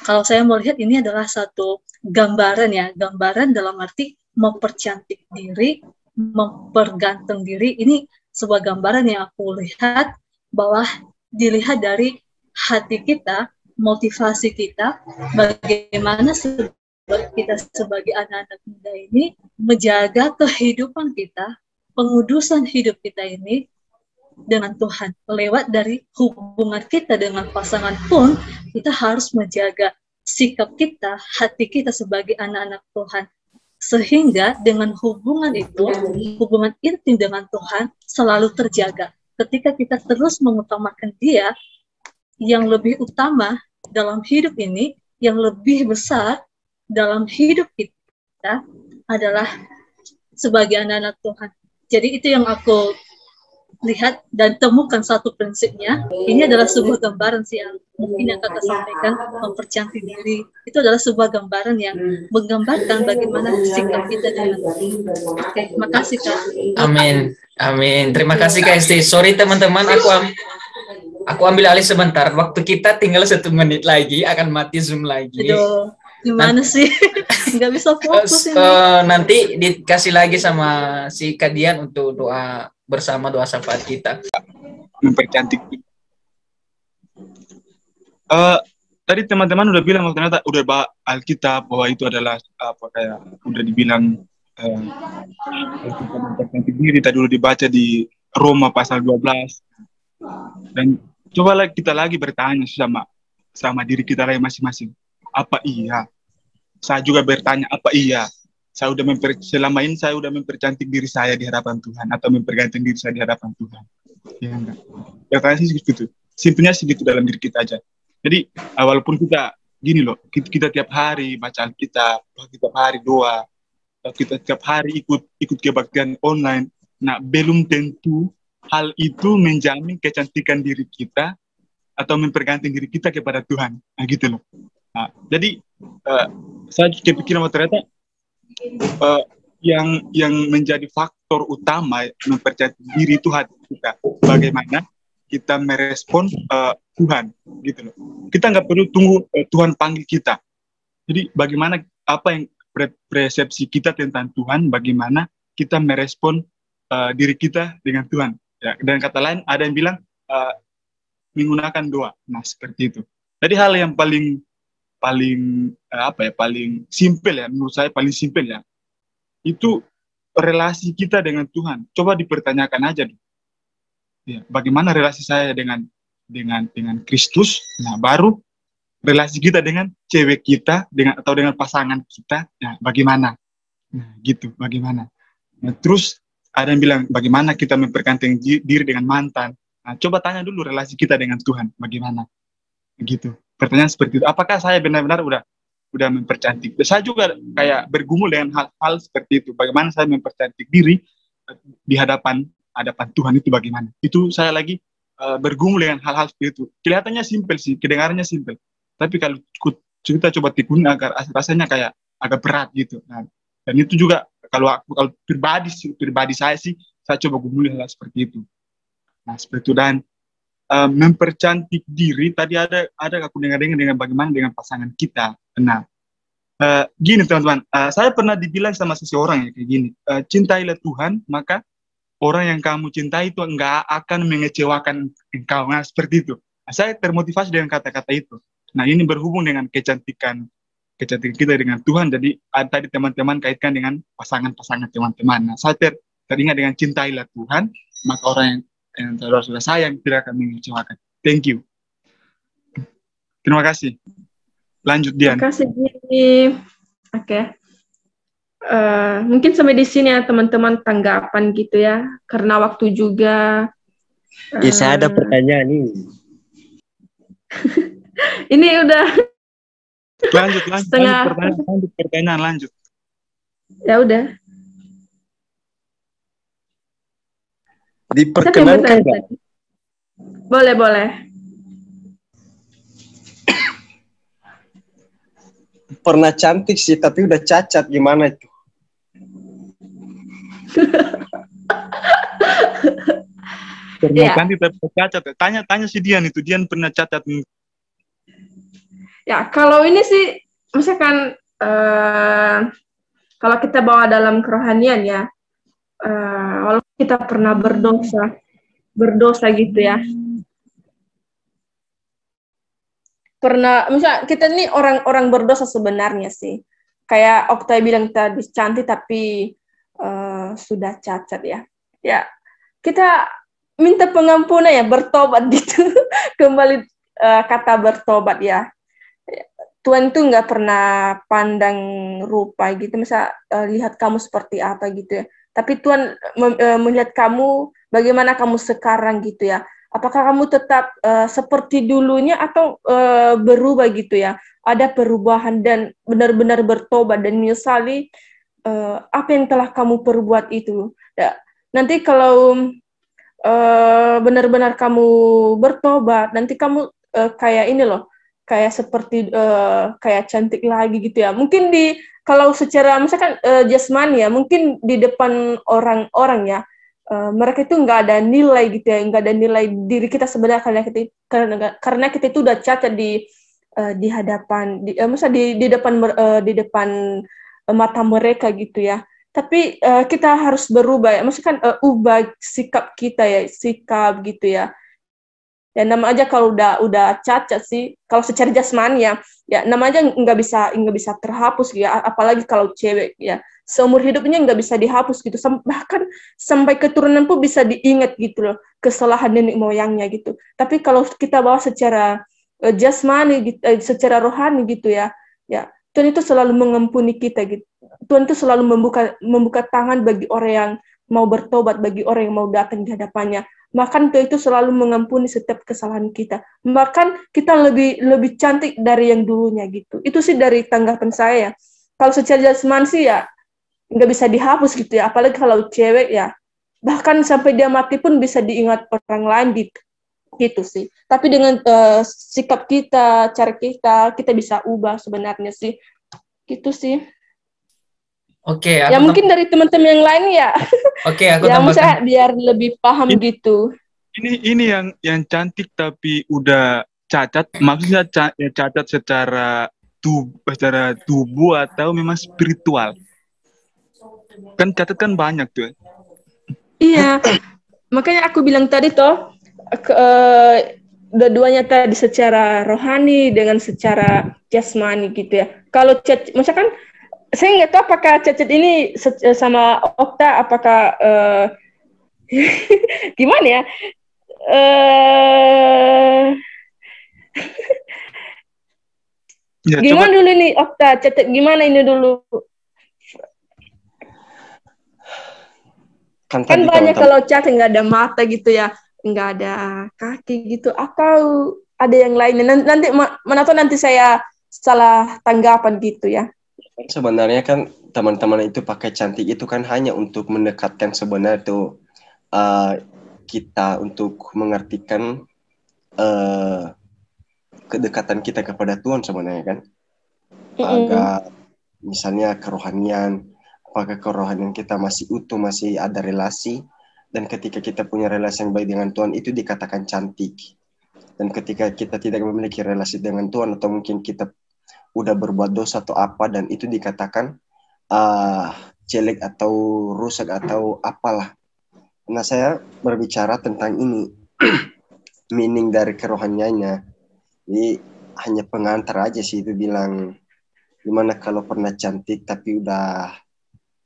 Kalau saya melihat ini adalah satu gambaran ya, gambaran dalam arti mempercantik diri, mempergantung diri. Ini sebuah gambaran yang aku lihat bahwa dilihat dari hati kita, motivasi kita, bagaimana kita sebagai anak-anak muda ini menjaga kehidupan kita, pengudusan hidup kita ini dengan Tuhan. Lewat dari hubungan kita dengan pasangan pun, kita harus menjaga sikap kita, hati kita sebagai anak-anak Tuhan. Sehingga dengan hubungan itu, hubungan intim dengan Tuhan selalu terjaga. Ketika kita terus mengutamakan Dia, yang lebih utama dalam hidup ini, yang lebih besar dalam hidup kita adalah sebagai anak-anak Tuhan. Jadi itu yang aku lihat dan temukan satu prinsipnya. Ini adalah sebuah gambaran sih yang mungkin yang kakak sampaikan, mempercantik diri. Itu adalah sebuah gambaran yang menggambarkan bagaimana sikap kita dengan Tuhan. Oke, makasih Kak. Amin, amin. Terima kasih Kak Esti. Sorry teman-teman, aku ambil alih sebentar. Waktu kita tinggal 1 menit lagi, akan mati Zoom lagi. Aduh, gimana sih? Nggak bisa fokus ini. Nanti dikasih lagi sama si Kak Dian untuk doa bersama, doa syafaat kita. Mempercantik. Tadi teman-teman udah bilang ternyata udah Alkitab bahwa itu adalah apa kayak udah dibilang kita mempercantik diri, tadi dulu dibaca di Roma pasal 12. Dan cobalah kita lagi bertanya sama diri kita lagi masing-masing. Apa iya? Saya juga bertanya, apa iya? Selama ini saya udah mempercantik diri saya di hadapan Tuhan atau mempergantikan diri saya di hadapan Tuhan. Ya enggak? Bertanya sih gitu. Simpelnya segitu dalam diri kita aja. Jadi walaupun kita gini loh, kita tiap hari baca Alkitab, kita tiap hari doa, kita tiap hari ikut kebaktian online. Nah, belum tentu hal itu menjamin kecantikan diri kita atau mempergantikan diri kita kepada Tuhan. Nah, gitu loh. Nah, jadi saya kepikiran ternyata yang menjadi faktor utama mempercantik diri itu hati kita. Bagaimana kita merespon Tuhan, gitu loh. Kita nggak perlu tunggu Tuhan panggil kita. Jadi bagaimana apa yang persepsi kita tentang Tuhan, bagaimana kita merespon diri kita dengan Tuhan. Ya, dan kata lain ada yang bilang menggunakan doa. Nah, seperti itu. Jadi hal yang paling simpel ya, menurut saya paling simpel ya, itu relasi kita dengan Tuhan. Coba dipertanyakan aja. Ya, bagaimana relasi saya dengan Kristus? Nah, baru relasi kita dengan cewek kita, atau dengan pasangan kita, nah, bagaimana? Nah, gitu, bagaimana? Nah, terus ada yang bilang, bagaimana kita mempergantikan diri dengan mantan? Nah, coba tanya dulu relasi kita dengan Tuhan, bagaimana? Gitu. Pertanyaan seperti itu. Apakah saya benar-benar udah mempercantik? Saya juga kayak bergumul dengan hal-hal seperti itu. Bagaimana saya mempercantik diri di hadapan Tuhan itu bagaimana? Itu saya lagi bergumul dengan hal-hal seperti itu. Kelihatannya simpel sih, kedengarannya simpel. Tapi kalau kita coba tekuni rasanya kayak agak berat gitu. Nah, dan itu juga kalau pribadi saya sih, saya coba gumuli hal seperti itu. Nah, seperti itu. Dan mempercantik diri tadi ada aku dengar dengan bagaimana dengan pasangan kita. Nah, gini teman-teman, saya pernah dibilang sama seseorang ya kayak gini, cintailah Tuhan, maka orang yang kamu cintai itu enggak akan mengecewakan engkau. Nah, seperti itu. Nah, saya termotivasi dengan kata-kata itu. Nah, ini berhubung dengan kecantikan kita dengan Tuhan. Jadi tadi teman-teman kaitkan dengan pasangan-pasangan teman-teman. Nah, saya teringat dengan cintailah Tuhan, maka orang yang saudara-saudara sayang tidak akan mengecewakan. Thank you. Terima kasih. Lanjut, Dian. Terima kasih, Gini. Oke. Mungkin sampai di sini ya teman-teman tanggapan gitu ya. Karena waktu juga. Saya ada pertanyaan nih. Ini udah lanjut pertanyaan lanjut. Ya udah. Diperkenankan nggak? Boleh. Pernah cantik sih, tapi udah cacat, gimana itu? Pernah cantik tapi cacat. Tanya si Dian itu, Dian pernah cacat. Ya, kalau ini sih, misalkan kalau kita bawa dalam kerohanian ya, walaupun kita pernah berdosa gitu ya. Pernah, misalnya kita ini orang berdosa sebenarnya sih. Kayak Oktay bilang tadi cantik tapi sudah cacat ya. Ya, kita minta pengampunan ya, bertobat gitu. Kembali kata bertobat ya. Tuhan itu nggak pernah pandang rupa gitu, misal lihat kamu seperti apa gitu ya. Tapi Tuhan melihat kamu, bagaimana kamu sekarang gitu ya. Apakah kamu tetap seperti dulunya atau berubah gitu ya. Ada perubahan dan benar-benar bertobat dan menyesali apa yang telah kamu perbuat itu. Ya, nanti kalau benar-benar kamu bertobat, nanti kamu kayak ini loh, kayak seperti kayak cantik lagi gitu ya. Mungkin kalau secara misalkan jasmani ya, mungkin di depan orang-orang ya, mereka itu nggak ada nilai gitu ya, nggak ada nilai diri kita sebenarnya karena kita itu udah cacat di hadapan, di depan mata mereka gitu ya. Tapi kita harus berubah ya, maksudnya ubah sikap kita ya, sikap gitu ya. Ya nama aja kalau udah cacat sih, kalau secara jasmani ya nama aja nggak bisa terhapus ya, apalagi kalau cewek ya seumur hidupnya nggak bisa dihapus gitu, bahkan sampai keturunan pun bisa diingat gitu loh kesalahan nenek moyangnya gitu. Tapi kalau kita bawa secara jasmani gitu, secara rohani gitu ya Tuhan itu selalu mengampuni kita gitu. Tuhan itu selalu membuka tangan bagi orang yang mau bertobat, bagi orang yang mau datang di hadapannya. Bahkan Tuhan itu selalu mengampuni setiap kesalahan kita. Bahkan kita lebih cantik dari yang dulunya gitu. Itu sih dari tanggapan saya. Kalau secara jasmani sih ya nggak bisa dihapus gitu ya. Apalagi kalau cewek ya, bahkan sampai dia mati pun bisa diingat orang lain gitu sih. Tapi dengan sikap kita, cara kita bisa ubah sebenarnya sih. Gitu sih. Oke, ya mungkin dari teman-teman yang lain ya. Oke, aku ya tambahkan. Biar lebih paham gitu. Ini yang cantik tapi udah cacat, maksudnya cacat secara tubuh atau memang spiritual? Kan cacat kan banyak tuh. Iya, makanya aku bilang tadi toh, dua-duanya tadi secara rohani dengan secara jasmani gitu ya. Kalau misalkan saya nggak tahu apakah cacat ini sama Okta, apakah gimana ya? Gimana coba dulu nih Okta, cacat gimana ini dulu? Kan banyak kalau cacat nggak ada mata gitu ya, nggak ada kaki gitu, atau ada yang lainnya. Nanti saya salah tanggapan gitu ya. Sebenarnya kan teman-teman itu pakai cantik itu kan hanya untuk mendekatkan sebenarnya tuh kita untuk mengartikan kedekatan kita kepada Tuhan sebenarnya kan. Agak misalnya kerohanian, apakah kerohanian kita masih utuh, masih ada relasi, dan ketika kita punya relasi yang baik dengan Tuhan itu dikatakan cantik. Dan ketika kita tidak memiliki relasi dengan Tuhan atau mungkin kita udah berbuat dosa atau apa dan itu dikatakan jelek atau rusak atau apalah. Nah, saya berbicara tentang ini meaning dari kerohaniannya. Jadi hanya pengantar aja sih itu bilang gimana kalau pernah cantik tapi udah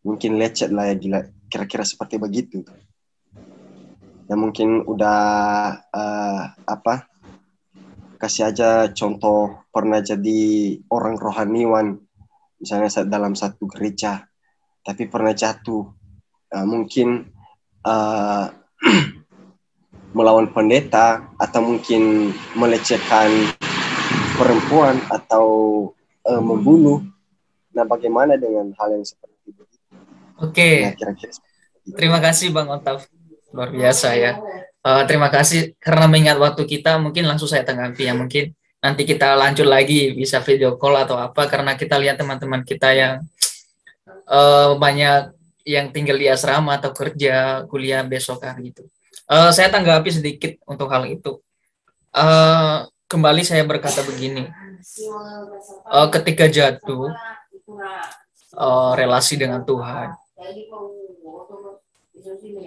mungkin lecet lah ya, gila, kira-kira seperti begitu. Ya mungkin udah kasih aja contoh pernah jadi orang rohaniwan misalnya dalam satu gereja tapi pernah jatuh mungkin melawan pendeta atau mungkin melecehkan perempuan atau membunuh. Nah, bagaimana dengan hal yang seperti itu? Oke. Nah, kira-kira terima kasih Bang Otaf, luar biasa ya. Terima kasih karena mengingat waktu kita, mungkin langsung saya tanggapi ya, mungkin nanti kita lanjut lagi bisa video call atau apa, karena kita lihat teman-teman kita yang banyak yang tinggal di asrama atau kerja, kuliah besok hari gitu. Saya tanggapi sedikit untuk hal itu. Kembali saya berkata begini, ketika jatuh relasi dengan Tuhan,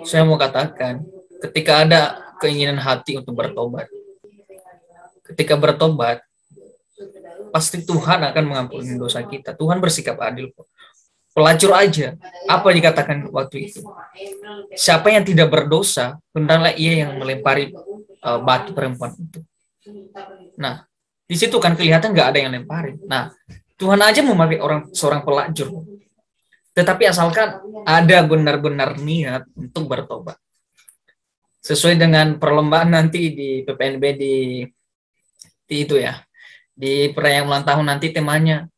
saya mau katakan ketika ada keinginan hati untuk bertobat, ketika bertobat pasti Tuhan akan mengampuni dosa kita. Tuhan bersikap adil. Pelacur aja, apa dikatakan waktu itu? Siapa yang tidak berdosa, hendaklah ia yang melempari batu perempuan itu. Nah, di situ kan kelihatan nggak ada yang lempari. Nah, Tuhan aja memakai seorang pelacur. Tetapi asalkan ada benar-benar niat untuk bertobat. Sesuai dengan perlombaan nanti di PPNB di itu ya, di perayaan ulang tahun nanti temanya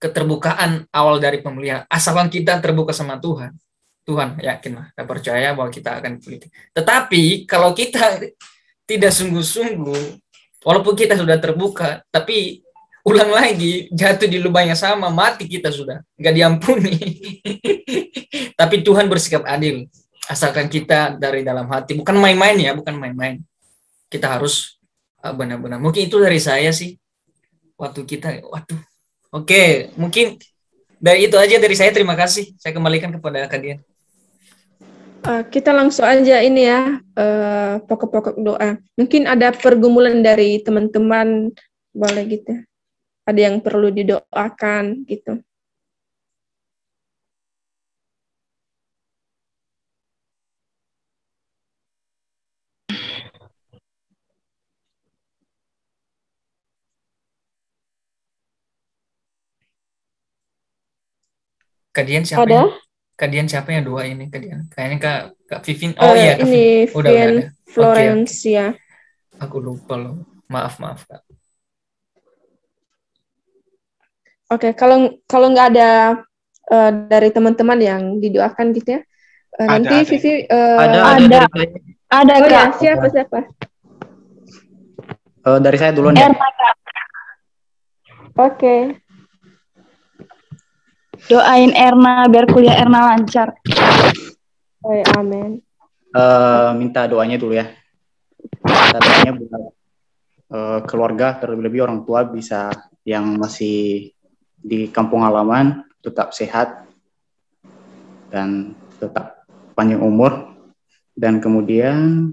keterbukaan awal dari pemulihan. Asalkan kita terbuka sama Tuhan, Tuhan yakinlah, kita percaya bahwa kita akan dipulihkan. Tetapi kalau kita tidak sungguh-sungguh, walaupun kita sudah terbuka, tapi ulang lagi jatuh di lubang yang sama, mati kita sudah, nggak diampuni. Tapi Tuhan bersikap adil, asalkan kita dari dalam hati, bukan main-main ya, bukan main-main. Kita harus benar-benar. Mungkin itu dari saya sih. Waktu kita, waduh. Oke, mungkin dari itu aja dari saya. Terima kasih. Saya kembalikan kepada Kak Dian. Kita langsung aja ini ya, pokok-pokok doa. Mungkin ada pergumulan dari teman-teman, boleh gitu. Ada yang perlu didoakan gitu. Kadian siapa Ada? yang Kadian siapa yang doa ini? Kadian kayaknya Kak Vivin. Oh iya, Kak Ini Vivin. Udah Vian ada. Florencia. Aku lupa loh. Maaf Kak. Oke, kalau nggak ada dari teman-teman yang didoakan gitu ya, nanti ada. Vivi Ada oh Kak. ya, siapa? Dari saya duluan ya. Oke. Doain Erna biar kuliah Erna lancar. Oh ya, amin. Minta doanya dulu ya. Minta doanya buat keluarga, terlebih orang tua bisa yang masih di kampung halaman tetap sehat dan tetap panjang umur, dan kemudian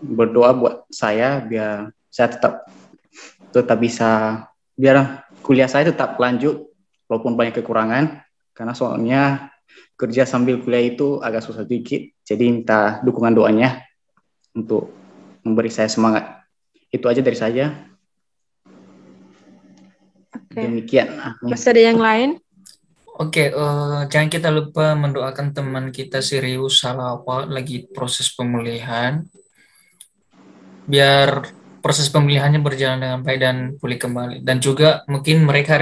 berdoa buat saya biar saya tetap bisa, biar kuliah saya tetap lanjut walaupun banyak kekurangan, karena soalnya kerja sambil kuliah itu agak susah dikit. Jadi minta dukungan doanya untuk memberi saya semangat. Itu aja dari saya. Oke. Demikian. Masih ada yang lain? Oke, jangan kita lupa mendoakan teman kita Sirius Salawat lagi proses pemulihan. Biar proses pemilihannya berjalan dengan baik dan pulih kembali. Dan juga mungkin mereka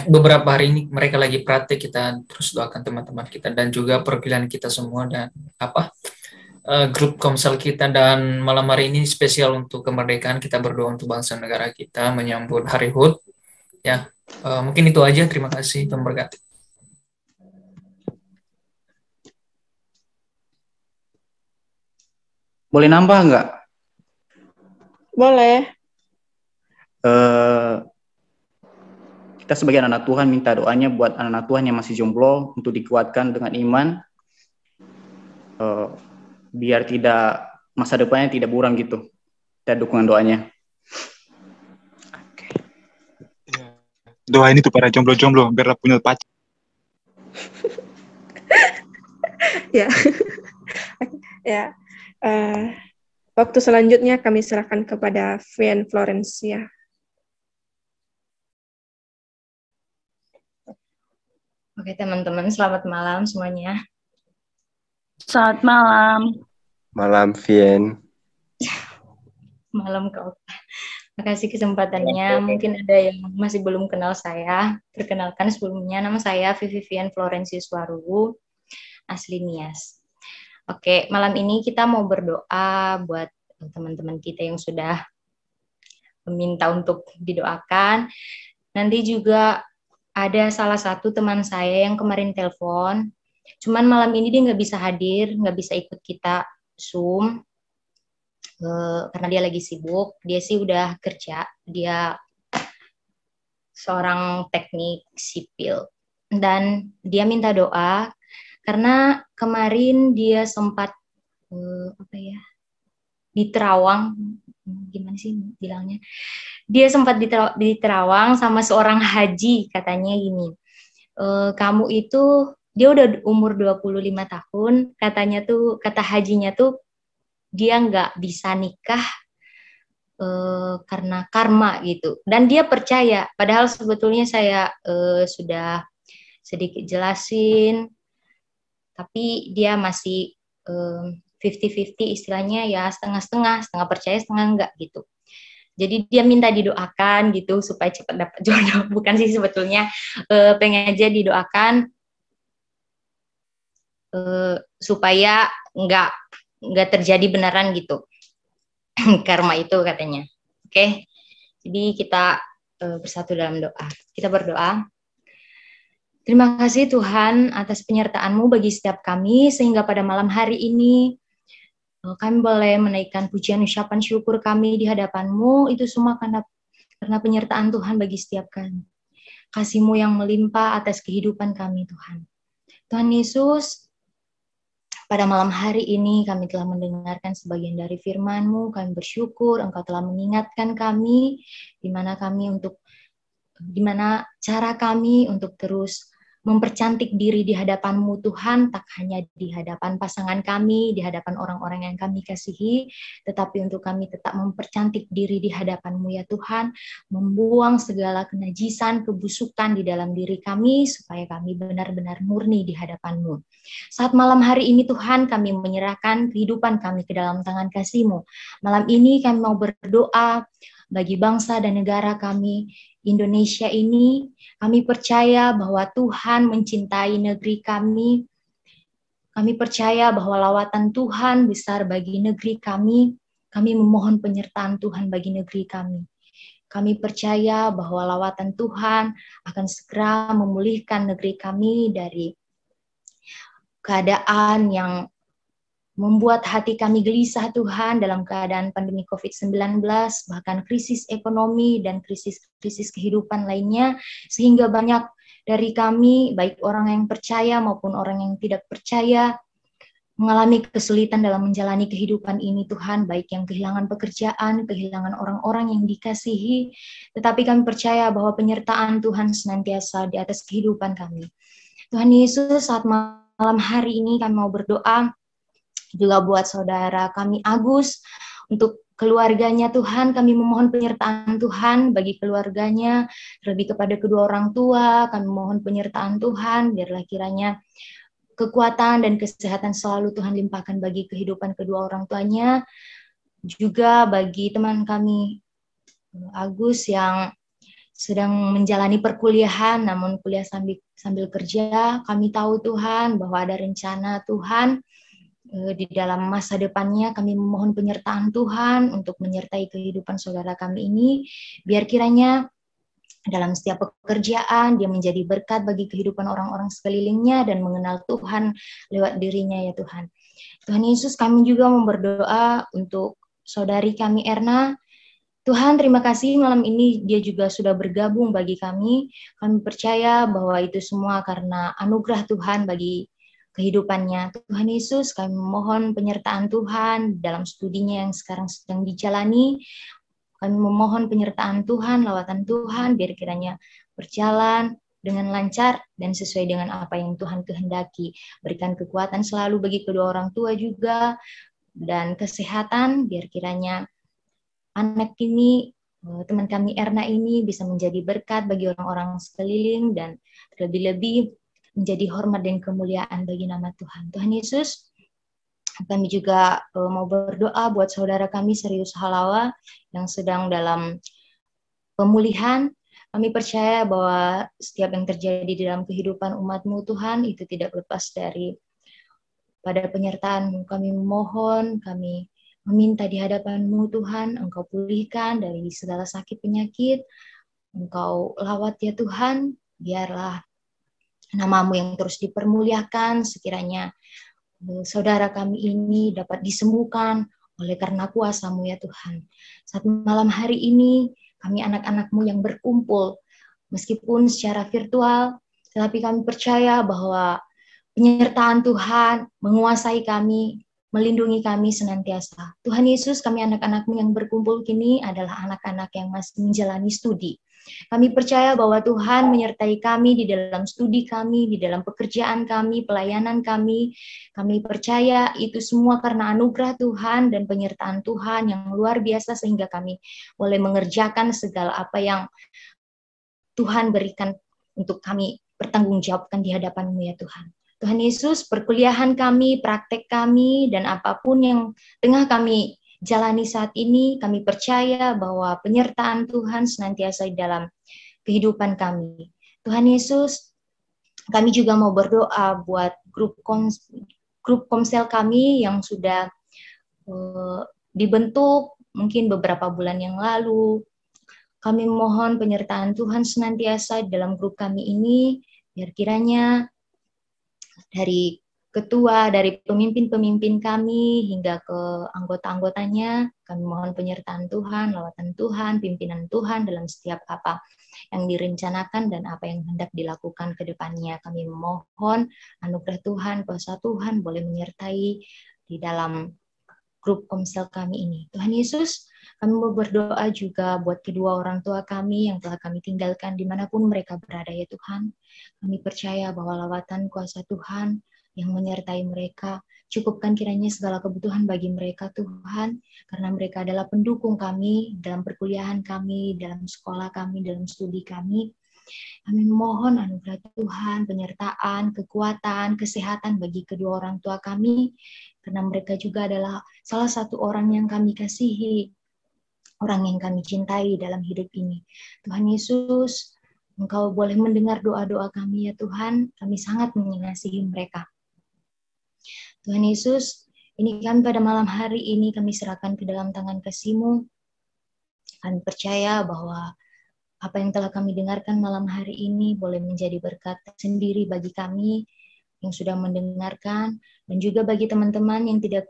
beberapa hari ini mereka lagi praktek, kita terus doakan teman-teman kita dan juga perwakilan kita semua dan grup komsel kita. Dan malam hari ini spesial untuk kemerdekaan, kita berdoa untuk bangsa negara kita menyambut Hari HUT. Ya, mungkin itu aja. Terima kasih, Tuhan berkati. Boleh nambah nggak? Boleh. Kita sebagai anak Tuhan minta doanya buat anak Tuhan yang masih jomblo untuk dikuatkan dengan iman, biar tidak masa depannya tidak buram gitu. Kita dukungan doanya. Doa ini tuh para jomblo-jomblo biar punya pacar. Ya. Ya. Waktu selanjutnya kami serahkan kepada Vian Florencia. Oke teman-teman, selamat malam semuanya. Selamat malam. Malam, Vian. Malam kau. Makasih kesempatannya. Mungkin ada yang masih belum kenal saya. Perkenalkan sebelumnya, nama saya Vivian Florencius Warugu, asli Nias. Oke, malam ini kita mau berdoa buat teman-teman kita yang sudah meminta untuk didoakan. Nanti juga ada salah satu teman saya yang kemarin telepon, cuman malam ini dia nggak bisa hadir, nggak bisa ikut kita Zoom, karena dia lagi sibuk. Dia sih udah kerja, dia seorang teknik sipil, dan dia minta doa karena kemarin dia sempat di Terawang, gimana sih bilangnya? Dia sempat di Terawang sama seorang haji, katanya gini, kamu itu, dia udah umur 25 tahun, katanya tuh, kata hajinya tuh, dia nggak bisa nikah karena karma gitu. Dan dia percaya, padahal sebetulnya saya sudah sedikit jelasin, tapi dia masih 50-50 istilahnya, ya setengah-setengah, setengah percaya, setengah enggak gitu. Jadi dia minta didoakan gitu supaya cepat dapat jodoh. Bukan sih sebetulnya, pengen aja didoakan supaya enggak terjadi beneran gitu. Karma itu katanya. Oke. Jadi kita bersatu dalam doa. Kita berdoa. Terima kasih Tuhan atas penyertaan-Mu bagi setiap kami, sehingga pada malam hari ini kami boleh menaikkan pujian ucapan syukur kami di hadapan-Mu, itu semua karena penyertaan Tuhan bagi setiap kami. Kasih-Mu yang melimpah atas kehidupan kami Tuhan. Tuhan Yesus, Pada malam hari ini kami telah mendengarkan sebagian dari firman-Mu. Kami bersyukur Engkau telah mengingatkan kami di mana cara kami untuk terus mempercantik diri di hadapan-Mu Tuhan, tak hanya di hadapan pasangan kami, di hadapan orang-orang yang kami kasihi, tetapi untuk kami tetap mempercantik diri di hadapan-Mu ya Tuhan, membuang segala kenajisan, kebusukan di dalam diri kami, supaya kami benar-benar murni di hadapan-Mu. Saat malam hari ini Tuhan, kami menyerahkan kehidupan kami ke dalam tangan kasih-Mu. Malam ini kami mau berdoa bagi bangsa dan negara kami, Indonesia ini. Kami percaya bahwa Tuhan mencintai negeri kami. Kami percaya bahwa lawatan Tuhan besar bagi negeri kami. Kami memohon penyertaan Tuhan bagi negeri kami. Kami percaya bahwa lawatan Tuhan akan segera memulihkan negeri kami dari keadaan yang membuat hati kami gelisah Tuhan dalam keadaan pandemi COVID-19, bahkan krisis ekonomi dan krisis kehidupan lainnya, sehingga banyak dari kami, baik orang yang percaya maupun orang yang tidak percaya, mengalami kesulitan dalam menjalani kehidupan ini Tuhan, baik yang kehilangan pekerjaan, kehilangan orang-orang yang dikasihi, tetapi kami percaya bahwa penyertaan Tuhan senantiasa di atas kehidupan kami. Tuhan Yesus, saat malam hari ini kami mau berdoa, juga buat saudara kami Agus, untuk keluarganya Tuhan, kami memohon penyertaan Tuhan bagi keluarganya, terlebih kepada kedua orang tua, kami mohon penyertaan Tuhan, biarlah kiranya kekuatan dan kesehatan selalu Tuhan limpahkan bagi kehidupan kedua orang tuanya, juga bagi teman kami Agus yang sedang menjalani perkuliahan, namun kuliah sambil kerja, kami tahu Tuhan bahwa ada rencana Tuhan di dalam masa depannya. Kami memohon penyertaan Tuhan untuk menyertai kehidupan saudara kami ini, biar kiranya dalam setiap pekerjaan dia menjadi berkat bagi kehidupan orang-orang sekelilingnya dan mengenal Tuhan lewat dirinya ya Tuhan. Tuhan Yesus, kami juga mau berdoa untuk saudari kami Erna. Tuhan, terima kasih malam ini dia juga sudah bergabung bagi kami. Kami percaya bahwa itu semua karena anugerah Tuhan bagi kehidupannya. Tuhan Yesus, kami memohon penyertaan Tuhan dalam studinya yang sekarang sedang dijalani. Kami memohon penyertaan Tuhan, lawatan Tuhan, biar kiranya berjalan dengan lancar dan sesuai dengan apa yang Tuhan kehendaki. Berikan kekuatan selalu bagi kedua orang tua juga, dan kesehatan, biar kiranya anak ini, teman kami Erna ini bisa menjadi berkat bagi orang-orang sekeliling, dan terlebih-lebih menjadi hormat dan kemuliaan bagi nama Tuhan. Tuhan Yesus, kami juga mau berdoa buat saudara kami Serius Halawa yang sedang dalam pemulihan. Kami percaya bahwa setiap yang terjadi di dalam kehidupan umat-Mu Tuhan itu tidak lepas dari pada penyertaan-Mu. Kami memohon, kami meminta di hadapan-Mu Tuhan, Engkau pulihkan dari segala sakit penyakit, Engkau lawat ya Tuhan, biarlah nama-Mu yang terus dipermuliakan, sekiranya saudara kami ini dapat disembuhkan oleh karena kuasa-Mu ya Tuhan. Saat malam hari ini, kami anak-anak-Mu yang berkumpul, meskipun secara virtual, tetapi kami percaya bahwa penyertaan Tuhan menguasai kami, melindungi kami senantiasa. Tuhan Yesus, kami anak-anak-Mu yang berkumpul kini adalah anak-anak yang masih menjalani studi. Kami percaya bahwa Tuhan menyertai kami di dalam studi kami, di dalam pekerjaan kami, pelayanan kami. Kami percaya itu semua karena anugerah Tuhan dan penyertaan Tuhan yang luar biasa, sehingga kami boleh mengerjakan segala apa yang Tuhan berikan untuk kami pertanggungjawabkan di hadapan-Mu ya Tuhan. Tuhan Yesus, perkuliahan kami, praktek kami, dan apapun yang tengah kami jalani saat ini, kami percaya bahwa penyertaan Tuhan senantiasa dalam kehidupan kami. Tuhan Yesus, kami juga mau berdoa buat grup komsel kami yang sudah dibentuk mungkin beberapa bulan yang lalu. Kami mohon penyertaan Tuhan senantiasa dalam grup kami ini, biar kiranya dari ketua, dari pemimpin-pemimpin kami, hingga ke anggota-anggotanya. Kami mohon penyertaan Tuhan, lawatan Tuhan, pimpinan Tuhan dalam setiap apa yang direncanakan dan apa yang hendak dilakukan ke depannya. Kami mohon anugerah Tuhan, kuasa Tuhan boleh menyertai di dalam grup komsel kami ini. Tuhan Yesus, kami mau berdoa juga buat kedua orang tua kami yang telah kami tinggalkan dimanapun mereka berada ya Tuhan. Kami percaya bahwa lawatan kuasa Tuhan yang menyertai mereka, cukupkan kiranya segala kebutuhan bagi mereka Tuhan, karena mereka adalah pendukung kami dalam perkuliahan kami, dalam sekolah kami, dalam studi kami. Kami mohon anugerah Tuhan, penyertaan, kekuatan, kesehatan bagi kedua orang tua kami, karena mereka juga adalah salah satu orang yang kami kasihi, orang yang kami cintai dalam hidup ini. Tuhan Yesus, Engkau boleh mendengar doa-doa kami ya Tuhan, kami sangat mengasihi mereka. Tuhan Yesus, ini kami pada malam hari ini kami serahkan ke dalam tangan kasih-Mu. Kami percaya bahwa apa yang telah kami dengarkan malam hari ini boleh menjadi berkat sendiri bagi kami yang sudah mendengarkan, dan juga bagi teman-teman yang tidak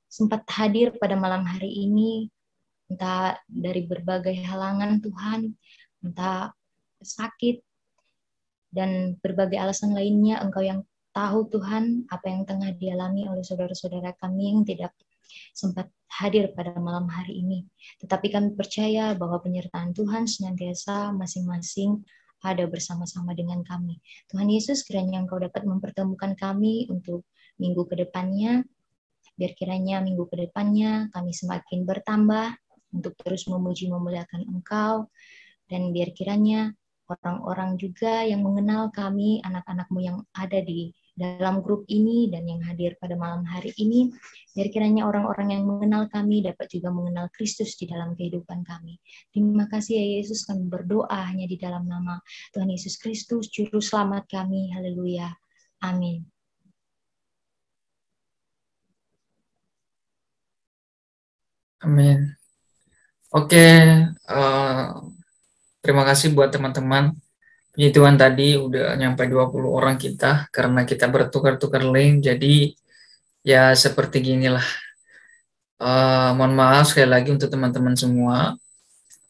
sempat hadir pada malam hari ini, entah dari berbagai halangan Tuhan, entah sakit, dan berbagai alasan lainnya. Engkau yang tahu Tuhan apa yang tengah dialami oleh saudara-saudara kami yang tidak sempat hadir pada malam hari ini. Tetapi kami percaya bahwa penyertaan Tuhan senantiasa masing-masing ada bersama-sama dengan kami. Tuhan Yesus, kiranya Engkau dapat mempertemukan kami untuk minggu ke depannya. Biar kiranya minggu ke depannya kami semakin bertambah untuk terus memuji memuliakan Engkau. Dan biar kiranya orang-orang juga yang mengenal kami, anak-anak-Mu yang ada di dalam grup ini dan yang hadir pada malam hari ini, biar kiranya orang-orang yang mengenal kami dapat juga mengenal Kristus di dalam kehidupan kami. Terima kasih ya Yesus, kami berdoa hanya di dalam nama Tuhan Yesus Kristus, Juru Selamat kami. Haleluya. Amin. Amin. Oke, terima kasih buat teman-teman. Puji Tuhan tadi udah nyampe 20 orang kita, karena kita bertukar-tukar link, jadi ya seperti ginilah. Mohon maaf sekali lagi untuk teman-teman semua.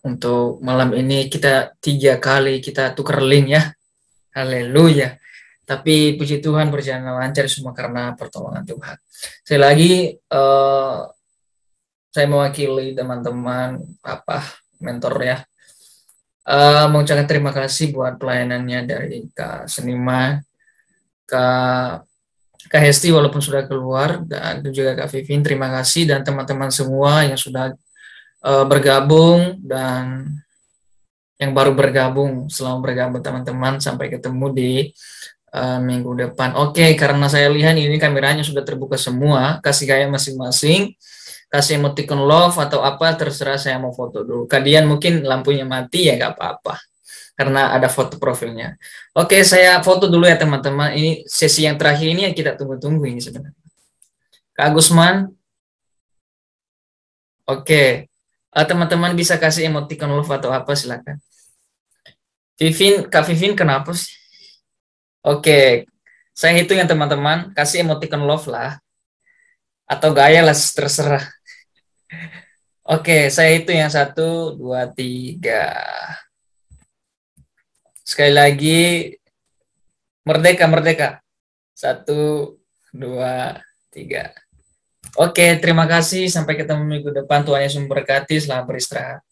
Untuk malam ini kita 3 kali kita tukar link ya. Haleluya. Tapi puji Tuhan berjalan lancar semua karena pertolongan Tuhan. Sekali lagi saya mewakili teman-teman mentor ya. Mengucapkan terima kasih buat pelayanannya dari Kak Seniman, Kak Hesti walaupun sudah keluar, dan juga Kak Vivin, terima kasih, dan teman-teman semua yang sudah bergabung dan yang baru bergabung. Selamat bergabung teman-teman, sampai ketemu di minggu depan. Oke, karena saya lihat ini kameranya sudah terbuka semua, kasih gaya masing-masing. Kasih emoticon love atau apa, terserah, saya mau foto dulu. Kalian mungkin lampunya mati ya nggak apa-apa, karena ada foto profilnya. Oke, saya foto dulu ya teman-teman. Ini sesi yang terakhir ini yang kita tunggu-tunggu ini sebenarnya. Kak Gusman. Oke, teman-teman bisa kasih emoticon love atau apa, silakan. Kak Vivin kenapa sih? Oke, saya hitung ya teman-teman, kasih emoticon love lah. Atau gaya lah, terserah. Oke, saya hitung yang 1, 2, 3. Sekali lagi, merdeka. 1, 2, 3. Oke, terima kasih. Sampai ketemu minggu depan. Tuhan Yesus memberkati. Selamat beristirahat.